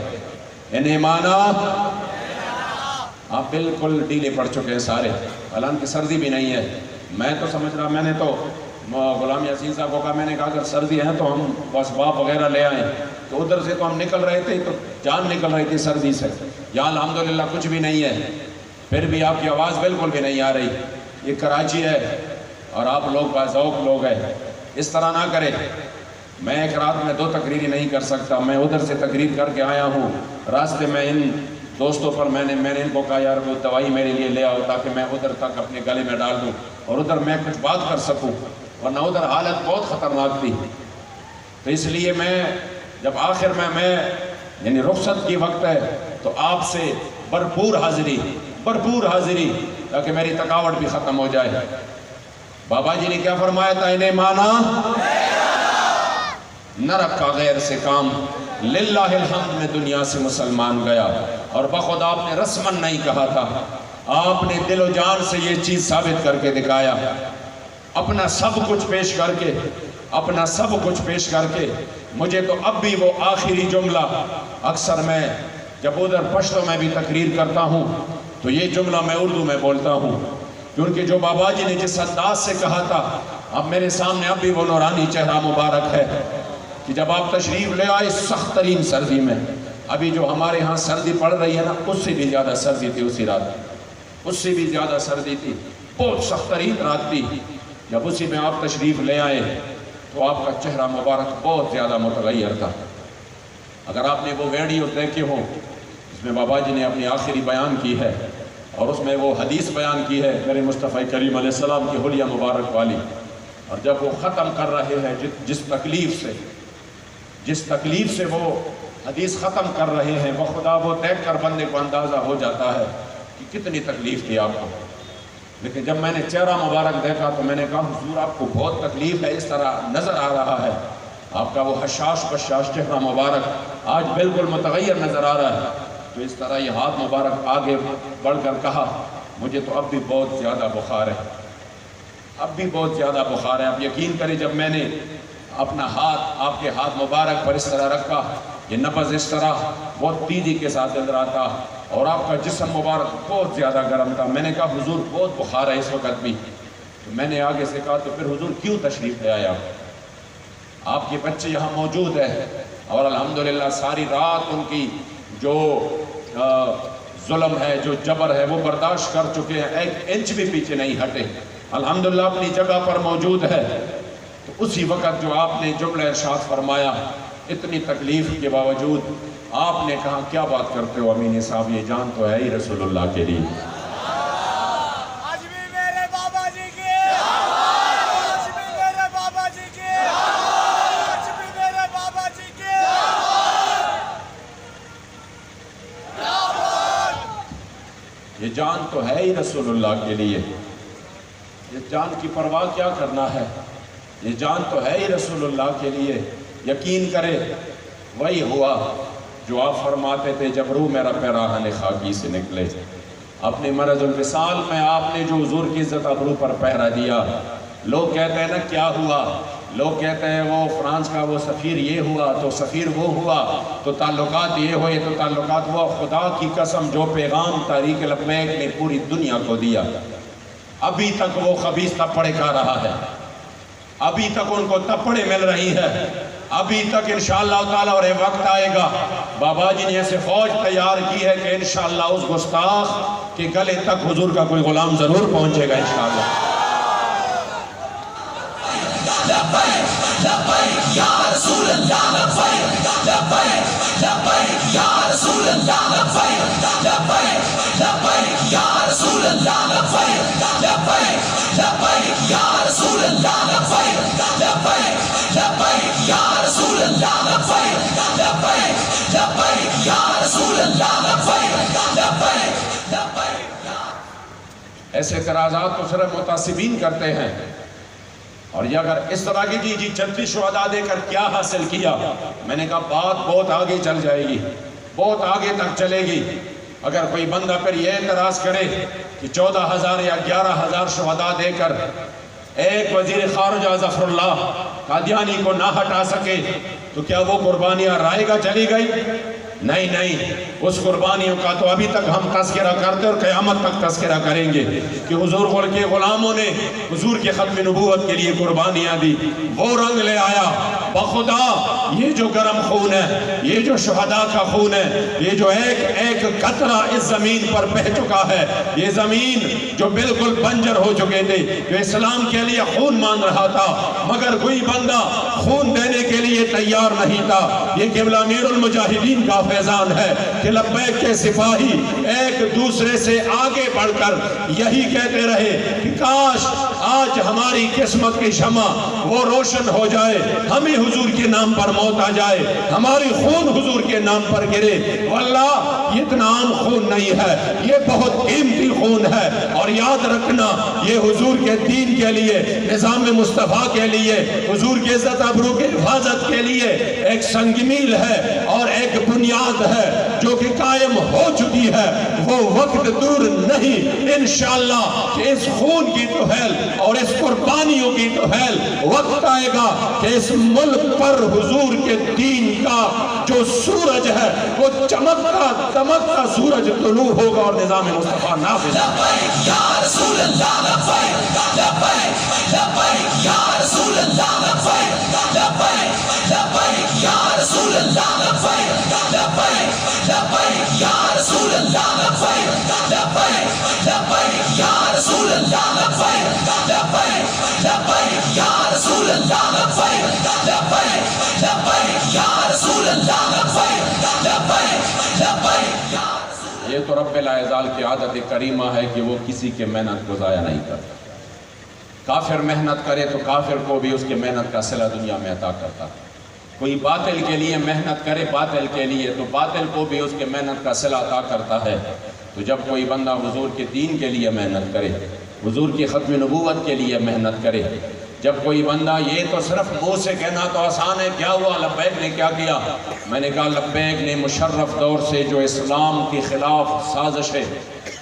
انہیں مانا۔ آپ بالکل ڈھیلے پڑ چکے ہیں سارے، حالانکہ سردی بھی نہیں ہے۔ میں تو سمجھ رہا، میں نے تو غلام یاسین صاحب کو کہا، میں نے کہا اگر سردی ہے تو ہم اسباب وغیرہ لے آئیں، تو ادھر سے تو ہم نکل رہے تھے تو جان نکل رہی تھی سردی سے، یہاں الحمدللہ کچھ بھی نہیں ہے، پھر بھی آپ کی آواز بالکل بھی نہیں آ رہی۔ یہ کراچی ہے اور آپ لوگ باذوق لوگ ہیں، اس طرح نہ کرے۔ میں ایک رات میں 2 تقریری نہیں کر سکتا، میں ادھر سے تقریر کر کے آیا ہوں، راستے میں ان دوستوں پر میں نے ان کو کہا یار وہ دوائی میرے لیے لے آؤ تاکہ میں ادھر تک اپنے گلے میں ڈال دوں اور ادھر میں کچھ بات کر سکوں، ورنہ ادھر حالت بہت خطرناک تھی۔ تو اس لیے میں جب آخر میں یعنی رخصت کی وقت ہے تو آپ سے بھرپور حاضری تاکہ میری تھکاوٹ بھی ختم ہو جائے۔ بابا جی نے کیا فرمایا تھا؟ انہیں مانا نہ رکھا غیر سے کام، للہ الحمد میں دنیا سے مسلمان گیا۔ اور بخود آپ نے رسمن نہیں کہا تھا، آپ نے دل و جان سے یہ چیز ثابت کر کے دکھایا، اپنا سب کچھ پیش کر کے مجھے تو اب بھی وہ آخری جملہ، اکثر میں جب ادھر پشتو میں بھی تقریر کرتا ہوں تو یہ جملہ میں اردو میں بولتا ہوں، کیونکہ جو بابا جی نے جس انداز سے کہا تھا، اب میرے سامنے اب بھی وہ نورانی چہرہ مبارک ہے کہ جب آپ تشریف لے آئے سخت ترین سردی میں، ابھی جو ہمارے ہاں سردی پڑ رہی ہے نا، اس سے بھی زیادہ سردی تھی اسی رات، اس سے بھی زیادہ سردی تھی، بہت سخت ترین رات تھی۔ جب اسی میں آپ تشریف لے آئے تو آپ کا چہرہ مبارک بہت زیادہ متغیر تھا۔ اگر آپ نے وہ ویڈیو دیکھے ہو اس میں بابا جی نے اپنی آخری بیان کی ہے اور اس میں وہ حدیث بیان کی ہے میرے مصطفیٰ کریم علیہ السلام کی حلیہ مبارک والی، اور جب وہ ختم کر رہے ہیں جس تکلیف سے وہ حدیث ختم کر رہے ہیں، وہ خدا وہ دیکھ کر بندے کو اندازہ ہو جاتا ہے کہ کتنی تکلیف تھی آپ کو۔ لیکن جب میں نے چہرہ مبارک دیکھا تو میں نے کہا حضور آپ کو بہت تکلیف ہے، اس طرح نظر آ رہا ہے۔ آپ کا وہ حشاش بشاش چہرہ مبارک آج بالکل متغیر نظر آ رہا ہے۔ تو اس طرح یہ ہاتھ مبارک آگے بڑھ کر کہا مجھے تو اب بھی بہت زیادہ بخار ہے، آپ یقین کریں جب میں نے اپنا ہاتھ آپ کے ہاتھ مبارک پر اس طرح رکھا، یہ نبض اس طرح بہت تیزی کے ساتھ چل رہا تھا اور آپ کا جسم مبارک بہت زیادہ گرم تھا۔ میں نے کہا حضور بہت بخار ہے اس وقت بھی۔ تو میں نے آگے سے کہا تو پھر حضور کیوں تشریف لے آیا؟ آپ کے بچے یہاں موجود ہیں اور الحمدللہ ساری رات ان کی جو ظلم ہے، جو جبر ہے، وہ برداشت کر چکے ہیں، 1 انچ بھی پیچھے نہیں ہٹے، الحمدللہ اپنی جگہ پر موجود ہے۔ تو اسی وقت جو آپ نے جملہ ارشاد فرمایا، اتنی تکلیف کے باوجود آپ نے کہا کیا بات کرتے ہو امین صاحب، یہ جان تو ہے ہی رسول اللہ کے لیے۔ یہ جان تو ہے ہی رسول اللہ کے لیے، یہ جان کی پرواہ کیا کرنا ہے، یہ جان تو ہے ہی رسول اللہ کے لیے۔ یقین کرے وہی ہوا جو آپ فرماتے تھے جب روح میرا پیراہن خاکی سے نکلے۔ اپنے مرض الوصال میں آپ نے جو حضور کی عزت ابرو پر پہرا دیا، لوگ کہتے ہیں نا کیا ہوا، لوگ کہتے ہیں وہ فرانس کا وہ سفیر یہ ہوا تو سفیر وہ ہوا تو تعلقات یہ ہوئے تو تعلقات ہوا۔ خدا کی قسم جو پیغام تحریک لبیک نے پوری دنیا کو دیا، ابھی تک وہ خبیث تپڑے کھا رہا ہے، ابھی تک ان کو تپڑے مل رہی ہے، ابھی تک انشاءاللہ تعالی، اور ایک وقت آئے گا بابا جی نے ایسے فوج تیار کی ہے کہ انشاءاللہ اس گستاخ کے گلے تک حضور کا کوئی غلام ضرور پہنچے گا انشاءاللہ۔ لبیک لبیک یا رسول اللہ، لبیک لبیک لبیک یا رسول اللہ، لبیک لبیک لبیک یا رسول اللہ، لبیک لبیک لبیک یا رسول اللہ، لبیک لبیک لبیک یا رسول اللہ، لبیک لبیک لبیک یا رسول اللہ، لبیک لبیک لبیک۔ ایسے اعتراضات تو صرف متعصبین کرتے ہیں، اور یہ اگر اس طرح کی جی 36 شہداء دے کر کیا حاصل کیا، میں نے کہا بات بہت آگے چل جائے گی، بہت آگے تک چلے گی۔ اگر کوئی بندہ پھر یہ اعتراض کرے کہ 14,000 یا 11,000 شہداء دے کر ایک وزیر خارجہ ظفر اللہ قادیانی کو نہ ہٹا سکے تو کیا وہ قربانیاں رائے گا چلی گئی؟ نہیں، اس قربانیوں کا تو ابھی تک ہم تذکرہ کرتے اور قیامت تک تذکرہ کریں گے کہ حضور کے غلاموں نے حضور کے ختم نبوت کے لیے قربانیاں دی، وہ رنگ لے آیا۔ بخدا یہ جو گرم خون ہے، یہ جو شہداء کا خون ہے، یہ جو ایک قطرہ اس زمین پر بہہ چکا ہے، یہ زمین جو بالکل بنجر ہو چکے تھے، جو اسلام کے لیے خون مان رہا تھا مگر کوئی بندہ خون دینے کے لیے تیار نہیں تھا۔ یہ قبلہ امیر المجاہدین کا فیضان ہے کہ لبیک کے سپاہی ایک دوسرے سے آگے بڑھ کر یہی کہتے رہے کہ کاش آج ہماری قسمت کی شمع وہ روشن ہو جائے، ہمیں حضور کے نام پر موت آ جائے، ہماری خون حضور کے نام پر گرے۔ واللہ یہ اتنا عام خون نہیں ہے، یہ بہت قیمتی خون ہے، اور یاد رکھنا یہ حضور کے دین کے لیے، نظام مصطفیٰ کے لیے، حضور کے عزت ابرو کے حفاظت کے لیے ایک سنگ میل ہے اور ایک بنیاد ہے جو کہ قائم ہو چکی ہے۔ وہ وقت دور نہیں انشاءاللہ کہ اس خون کی توہیل اور اس قربانیوں کی توہیل وقت آئے گا کہ اس ملک پر حضور کے دین کا جو سورج ہے وہ چمکتا دمکتا سورج طلوع ہوگا اور نظام مصطفیٰ نافذ۔ لبیک یا رسول اللہ لبیک، لبیک لبیک یا رسول اللہ لبیک، لبیک لبیک یا رسول اللہ لبیک، لبیک لبیک یا رسول اللہ لبیک، لبیک لبیک یا رسول اللہ لبیک، لبیک لبیک یا رسول اللہ لبیک، لبیک لبیک یا رسول اللہ لبیک، لبیک لبیک یا رسول۔ یہ تو رب العزال کی عادت کریمہ ہے کہ وہ کسی کے محنت کو ضائع نہیں کرتا۔ کافر محنت کرے تو کافر کو بھی اس کے محنت کا صلہ دنیا میں عطا کرتا۔ کوئی باطل کے لیے محنت کرے باطل کے لیے تو باطل کو بھی اس کے محنت کا صلہ عطا کرتا ہے۔ تو جب کوئی بندہ حضور کے دین کے لیے محنت کرے، حضور کی ختم نبوت کے لیے محنت کرے، جب کوئی بندہ یہ تو صرف منہ سے کہنا تو آسان ہے، کیا ہوا لبیک نے کیا کیا؟ میں نے کہا لبیک نے مشرف دور سے جو اسلام کی خلاف سازشیں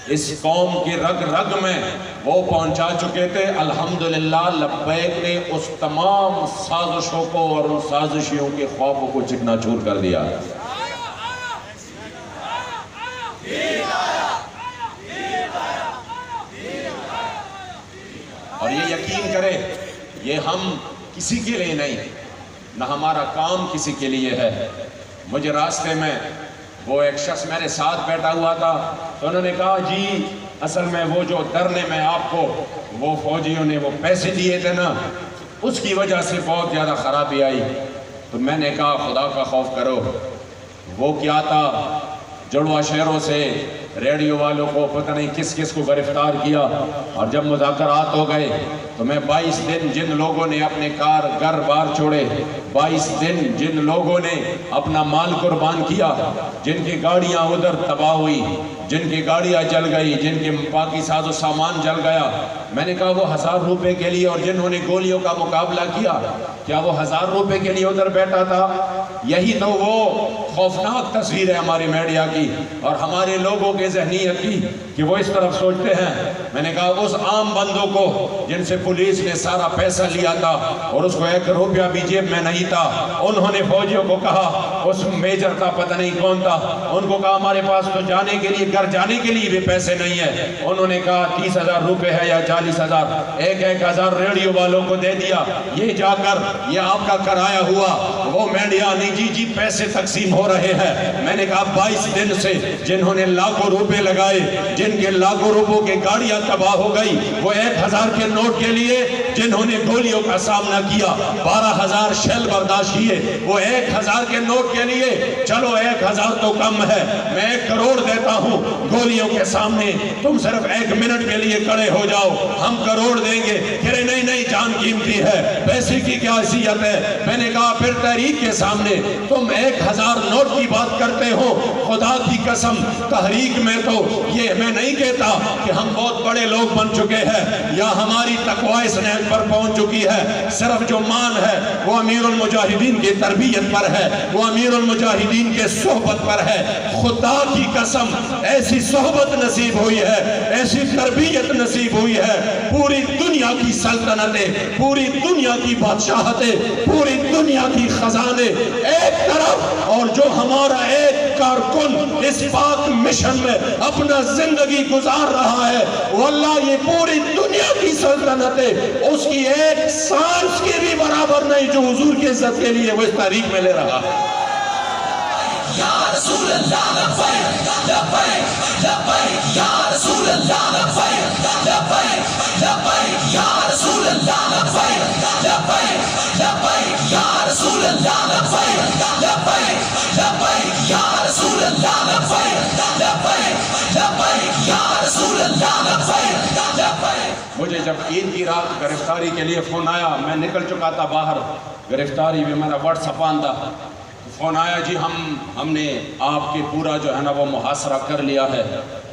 اس قوم کی رگ رگ میں وہ پہنچا چکے تھے، الحمدللہ لبیک نے اس تمام سازشوں کو اور ان سازشیوں کے خوابوں کو چکنا چور کر دیا۔ اور یہ یقین کرے یہ ہم کسی کے لیے نہیں، نہ ہمارا کام کسی کے لیے ہے۔ مجھے راستے میں وہ ایک شخص میرے ساتھ بیٹھا ہوا تھا تو انہوں نے کہا جی اصل میں وہ جو ڈرنے میں آپ کو وہ فوجیوں نے وہ پیسے دیے تھے نا، اس کی وجہ سے بہت زیادہ خرابی آئی۔ تو میں نے کہا خدا کا خوف کرو، وہ کیا تھا جڑوا شہروں سے ریڈیو والوں کو پتہ نہیں کس کس کو گرفتار کیا، اور جب مذاکرات ہو گئے تو میں 22 دن جن لوگوں نے اپنے کار گھر بار چھوڑے، 22 دن جن لوگوں نے اپنا مال قربان کیا، جن کی گاڑیاں ادھر تباہ ہوئی، جن کی گاڑیاں جل گئی، جن کے باقی ساز و سامان جل گیا، میں نے کہا وہ 1000 روپے کے لیے، اور جنہوں نے گولیوں کا مقابلہ کیا کیا وہ 1000 روپے کے لیے ادھر بیٹھا تھا؟ یہی تو وہ خوفناک تصویر ہے ہماری میڈیا کی اور ہمارے لوگوں کے ذہنیت کی کہ وہ اس طرف سوچتے ہیں۔ میں نے کہا اس عام بندوں کو جن سے پولیس نے سارا پیسہ لیا تھا اور اس کو 1 روپیہ بھی جیب میں نہیں تھا، انہوں نے فوجیوں کو کہا، اس میجر کا پتہ نہیں کون تھا، ان کو کہا ہمارے پاس تو جانے کے لیے گھر جانے کے لیے بھی پیسے نہیں ہیں۔ انہوں نے کہا 30,000 روپے ہے یا 40,000، 1,000 ریڈیو والوں کو دے دیا، یہ جا کر یہ آپ کا کرایہ ہوا۔ وہ میڈیا نہیں جی پیسے تقسیم ہو رہے ہیں۔ میں نے کہا 22 دن سے جنہوں نے لاکھوں روپے لگائے، جن کے لاکھوں روپوں کی گاڑیاں تباہ ہو گئی، وہ 1,000 کے نوٹ کے لیے جنہوں نے گولیوں کا سامنا کیا، 12,000 شیل برداشت کیے، وہ 1,000 کے نوٹ کے لیے چلو 1,000 تو کم ہے، میں 1 کروڑ دیتا ہوں گولیوں کے سامنے، تم صرف 1 منٹ کے لیے کھڑے ہو جاؤ، ہم کروڑ دیں گے۔ کہہ رہے نہیں نہیں جان قیمتی ہے، پیسے کی کیا حیثیت ہے؟ میں نے کہا پھر تحریک کے سامنے تم 1000 نوٹ کی بات کرتے ہو، خدا کی قسم تحریک میں تو یہ میں نہیں کہتا کہ ہم بہت بڑے لوگ بن چکے ہیں یا ہماری تقوی اس نہج پر پہنچ چکی ہے، صرف جو مان ہے وہ امیر المجاہدین کی تربیت پر ہے، وہ امیر المجاہدین کے صحبت پر ہے۔ خدا کی قسم ایسی صحبت نصیب ہوئی ہے، ایسی تربیت نصیب ہوئی ہے، پوری دنیا کی سلطنتیں، پوری دنیا کی بادشاہتیں، پوری دنیا کی خزانے ایک طرف، اور جو ہمارا ایک کارکن اس پاک مشن میں اپنا زندگی گزار رہا ہے، واللہ یہ پوری دنیا کی سلطنتیں اس کی ایک سانس کی بھی برابر نہیں جو حضور کی عزت کے لیے وہ اس تاریخ میں لے رہا ہے۔ یا رسول اللہ لبیک لبیک لبیک یا رسول اللہ لبیک لبیک لبیک یا رسول اللہ لبیک لبیک لبیک یا رسول اللہ لبیک لبیک لبیک یا رسول اللہ لبیک لبیک لبیک یا رسول اللہ لبیک لبیک۔ مجھے جب عید کی رات گرفتاری کے لیے فون آیا، میں نکل چکا تھا باہر، گرفتاری میں میرا واٹس اپ آن تھا، فون آیا جی ہم نے آپ کے پورا جو ہے نا وہ محاصرہ کر لیا ہے،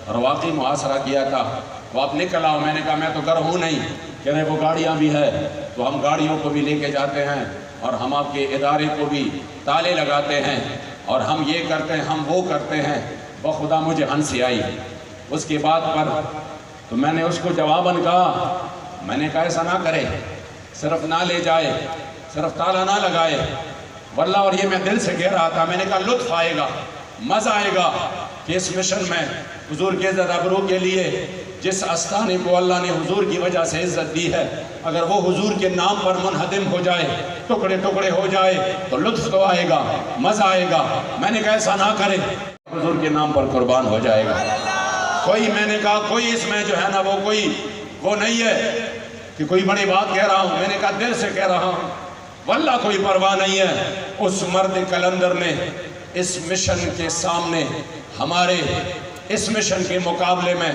اور واقعی محاصرہ کیا تھا، تو آپ نکل آؤ۔ میں نے کہا میں تو گھر ہوں نہیں، کہہ رہے وہ گاڑیاں بھی ہے، تو ہم گاڑیوں کو بھی لے کے جاتے ہیں اور ہم آپ کے ادارے کو بھی تالے لگاتے ہیں اور ہم یہ کرتے ہیں ہم وہ کرتے ہیں۔ بخدا مجھے ہنسی آئی اس کے بعد پر، تو میں نے اس کو جواباً کہا، میں نے کہا ایسا نہ کرے، صرف نہ لے جائے، صرف تالا نہ لگائے، واللہ اور یہ میں دل سے کہہ رہا تھا، میں نے کہا لطف آئے گا، مزہ آئے گا کہ اس مشن میں حضور کی عزت ابرو کے لیے جس آستانے کو اللہ نے حضور کی وجہ سے عزت دی ہے، اگر وہ حضور کے نام پر منہدم ہو جائے، ٹکڑے ٹکڑے ہو جائے، تو لطف تو آئے گا، مزہ آئے گا۔ میں نے کہا ایسا نہ کرے، حضور کے نام پر قربان ہو جائے گا۔ کوئی میں نے کہا کوئی اس میں جو ہے نا وہ نہیں ہے کہ کوئی بڑی بات کہہ رہا ہوں، میں نے کہا دل سے کہہ رہا ہوں، واللہ کوئی پرواہ نہیں ہے۔ اس مرد کلندر نے اس مشن کے سامنے ہمارے اس مشن کے مقابلے میں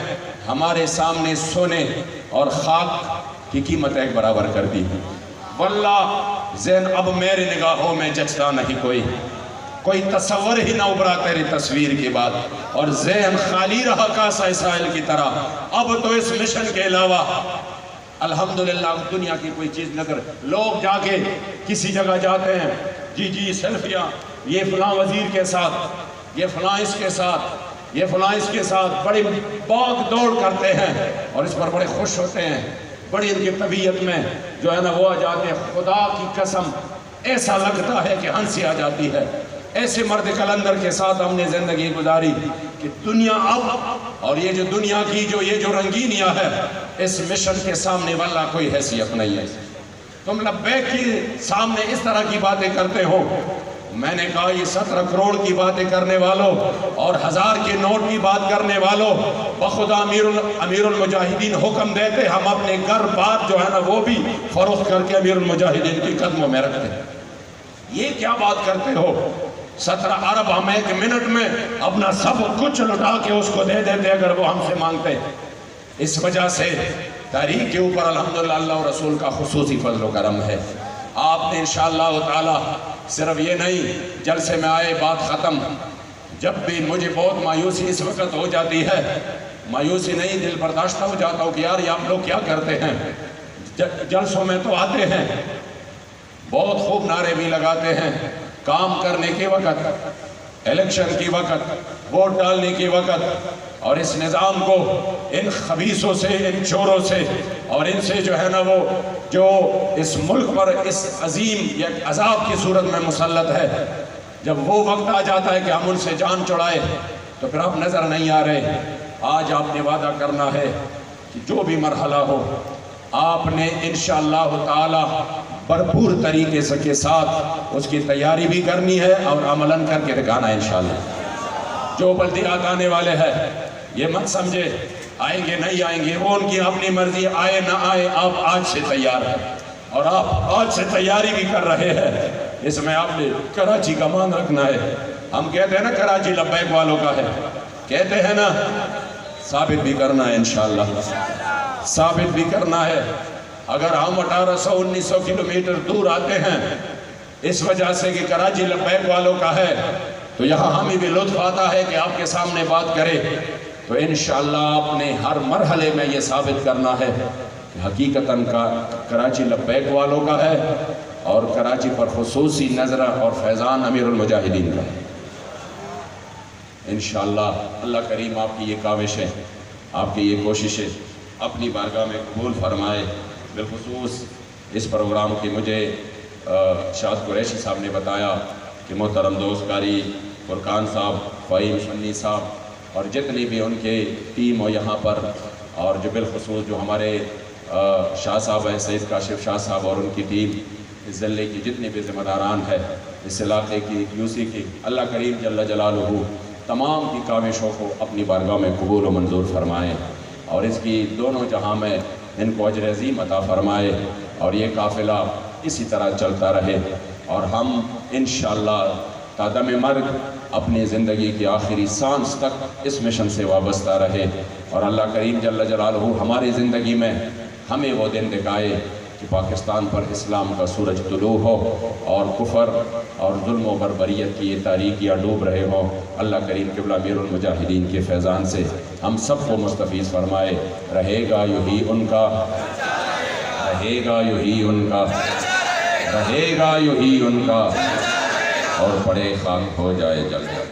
ہمارے سامنے سونے اور خاک کی قیمت ایک برابر کر دی۔ واللہ ذہن اب میرے نگاہوں میں جچتا نہیں، کوئی تصور ہی نہ ابھرا تیری تصویر کے بعد، اور ذہن خالی رہا کاسہ اسرائیل کی طرح۔ اب تو اس مشن کے علاوہ الحمدللہ دنیا کی کوئی چیز نہ کر۔ لوگ جا کے کسی جگہ جاتے ہیں، جی سیلفیاں، یہ فلاں وزیر کے ساتھ، یہ فلاں اس کے ساتھ، یہ فلاں اس کے ساتھ، بڑی باغ دوڑ کرتے ہیں اور اس پر بڑے خوش ہوتے ہیں، بڑی ان کی طبیعت میں جو ہے نا وہ آ جاتے ہیں۔ خدا کی قسم ایسا لگتا ہے کہ ہنسی آ جاتی ہے۔ ایسے مرد کلندر کے ساتھ ہم نے زندگی گزاری کہ دنیا اب اور یہ جو دنیا کی یہ جو رنگینیاں ہے اس مشن کے سامنے واللہ کوئی حیثیت نہیں ہے۔ تم لبیک کے سامنے اس طرح کی باتیں کرتے ہو۔ میں نے کہا یہ 17 کروڑ کی باتیں کرنے والوں اور 1000 کے نوٹ کی بات کرنے والوں، بخدا امیر المجاہدین حکم دیتے ہم اپنے گھر بار جو ہے نا وہ بھی فروخت کر کے امیر المجاہدین کی قدموں میں رکھتے ہیں۔ یہ کیا بات کرتے ہو؟ 17 ارب ہم 1 منٹ میں اپنا سب کچھ لٹا کے اس کو دے دیتے اگر وہ ہم سے مانگتے۔ اس وجہ سے تاریخ کے اوپر الحمدللہ اللہ و رسول کا خصوصی فضل و کرم ہے۔ آپ نے انشاءاللہ تعالی صرف یہ نہیں جلسے میں آئے بات ختم، جب بھی مجھے بہت مایوسی اس وقت ہو جاتی ہے، مایوسی نہیں دل برداشتہ ہو جاتا ہوں کہ یار یہ آپ لوگ کیا کرتے ہیں۔ جلسوں میں تو آتے ہیں، بہت خوب نعرے بھی لگاتے ہیں، کام کرنے کے وقت، الیکشن کی وقت، ووٹ ڈالنے کے وقت، اور اس نظام کو ان خبیثوں سے، ان چوروں سے اور ان سے جو ہے نا وہ جو اس ملک پر اس عظیم یک عذاب کی صورت میں مسلط ہے، جب وہ وقت آ جاتا ہے کہ ہم ان سے جان چھڑائے تو پھر آپ نظر نہیں آ رہے۔ آج آپ نے وعدہ کرنا ہے کہ جو بھی مرحلہ ہو آپ نے انشاءاللہ تعالی بھرپور طریقے سے کے ساتھ اس کی تیاری بھی کرنی ہے اور عملاً کر کے دکھانا ہے انشاءاللہ۔ جو بلدیات آنے والے ہیں یہ مت سمجھے آئیں گے نہیں آئیں گے، وہ ان کی اپنی مرضی، آئے نہ آئے آپ آج سے تیار ہیں اور آپ آج سے تیاری بھی کر رہے ہیں۔ اس میں آپ نے کراچی کا مان رکھنا ہے۔ ہم کہتے ہیں نا کراچی لبیک والوں کا ہے، کہتے ہیں نا، ثابت بھی کرنا ہے انشاءاللہ، ثابت بھی کرنا ہے۔ اگر ہم 1800-1900 کلومیٹر دور آتے ہیں اس وجہ سے کہ کراچی لبیک والوں کا ہے، تو یہاں ہمیں بھی لطف آتا ہے کہ آپ کے سامنے بات کرے، تو انشاءاللہ اپنے ہر مرحلے میں یہ ثابت کرنا ہے کہ حقیقتاً کا کراچی لبیک والوں کا ہے اور کراچی پر خصوصی نظرہ اور فیضان امیر المجاہدین کا ہے۔ انشاءاللہ اللہ کریم آپ کی یہ کاوشیں، آپ کی یہ کوششیں اپنی بارگاہ میں قبول فرمائے۔ بالخصوص اس پروگرام کی مجھے شاہد قریشی صاحب نے بتایا کہ محترم دوست قاری فرقان صاحب، فہیم سنی صاحب اور جتنی بھی ان کے ٹیم ہو یہاں پر، اور جو بالخصوص جو ہمارے شاہ صاحب ہیں، سید کاشف شاہ صاحب اور ان کی ٹیم، اس ضلع کی جتنے بھی ذمہ داران ہیں، اس علاقے کی یوسی کی، اللہ کریم جل جلالہ تمام کی کاوشوں کو اپنی بارگاہ میں قبول و منظور فرمائے اور اس کی دونوں جہاں میں ان کو اجر عظیم عطا فرمائے، اور یہ قافلہ اسی طرح چلتا رہے اور ہم انشاءاللہ تا دم مرگ اپنی زندگی کی آخری سانس تک اس مشن سے وابستہ رہے، اور اللہ کریم جل جلالہ ہماری زندگی میں ہمیں وہ دن دکھائے کہ پاکستان پر اسلام کا سورج طلوع ہو اور کفر اور ظلم و بربریت کی یہ تاریکیاں ڈوب رہے ہوں۔ اللہ کریم قبلہ امیر المجاہدین کے فیضان سے ہم سب کو مستفیض فرمائے۔ رہے گا یہی ان کا، رہے گا یہی ان کا، رہے گا یہی ان کا، اور پڑے خاک ہو جائے جل جائے۔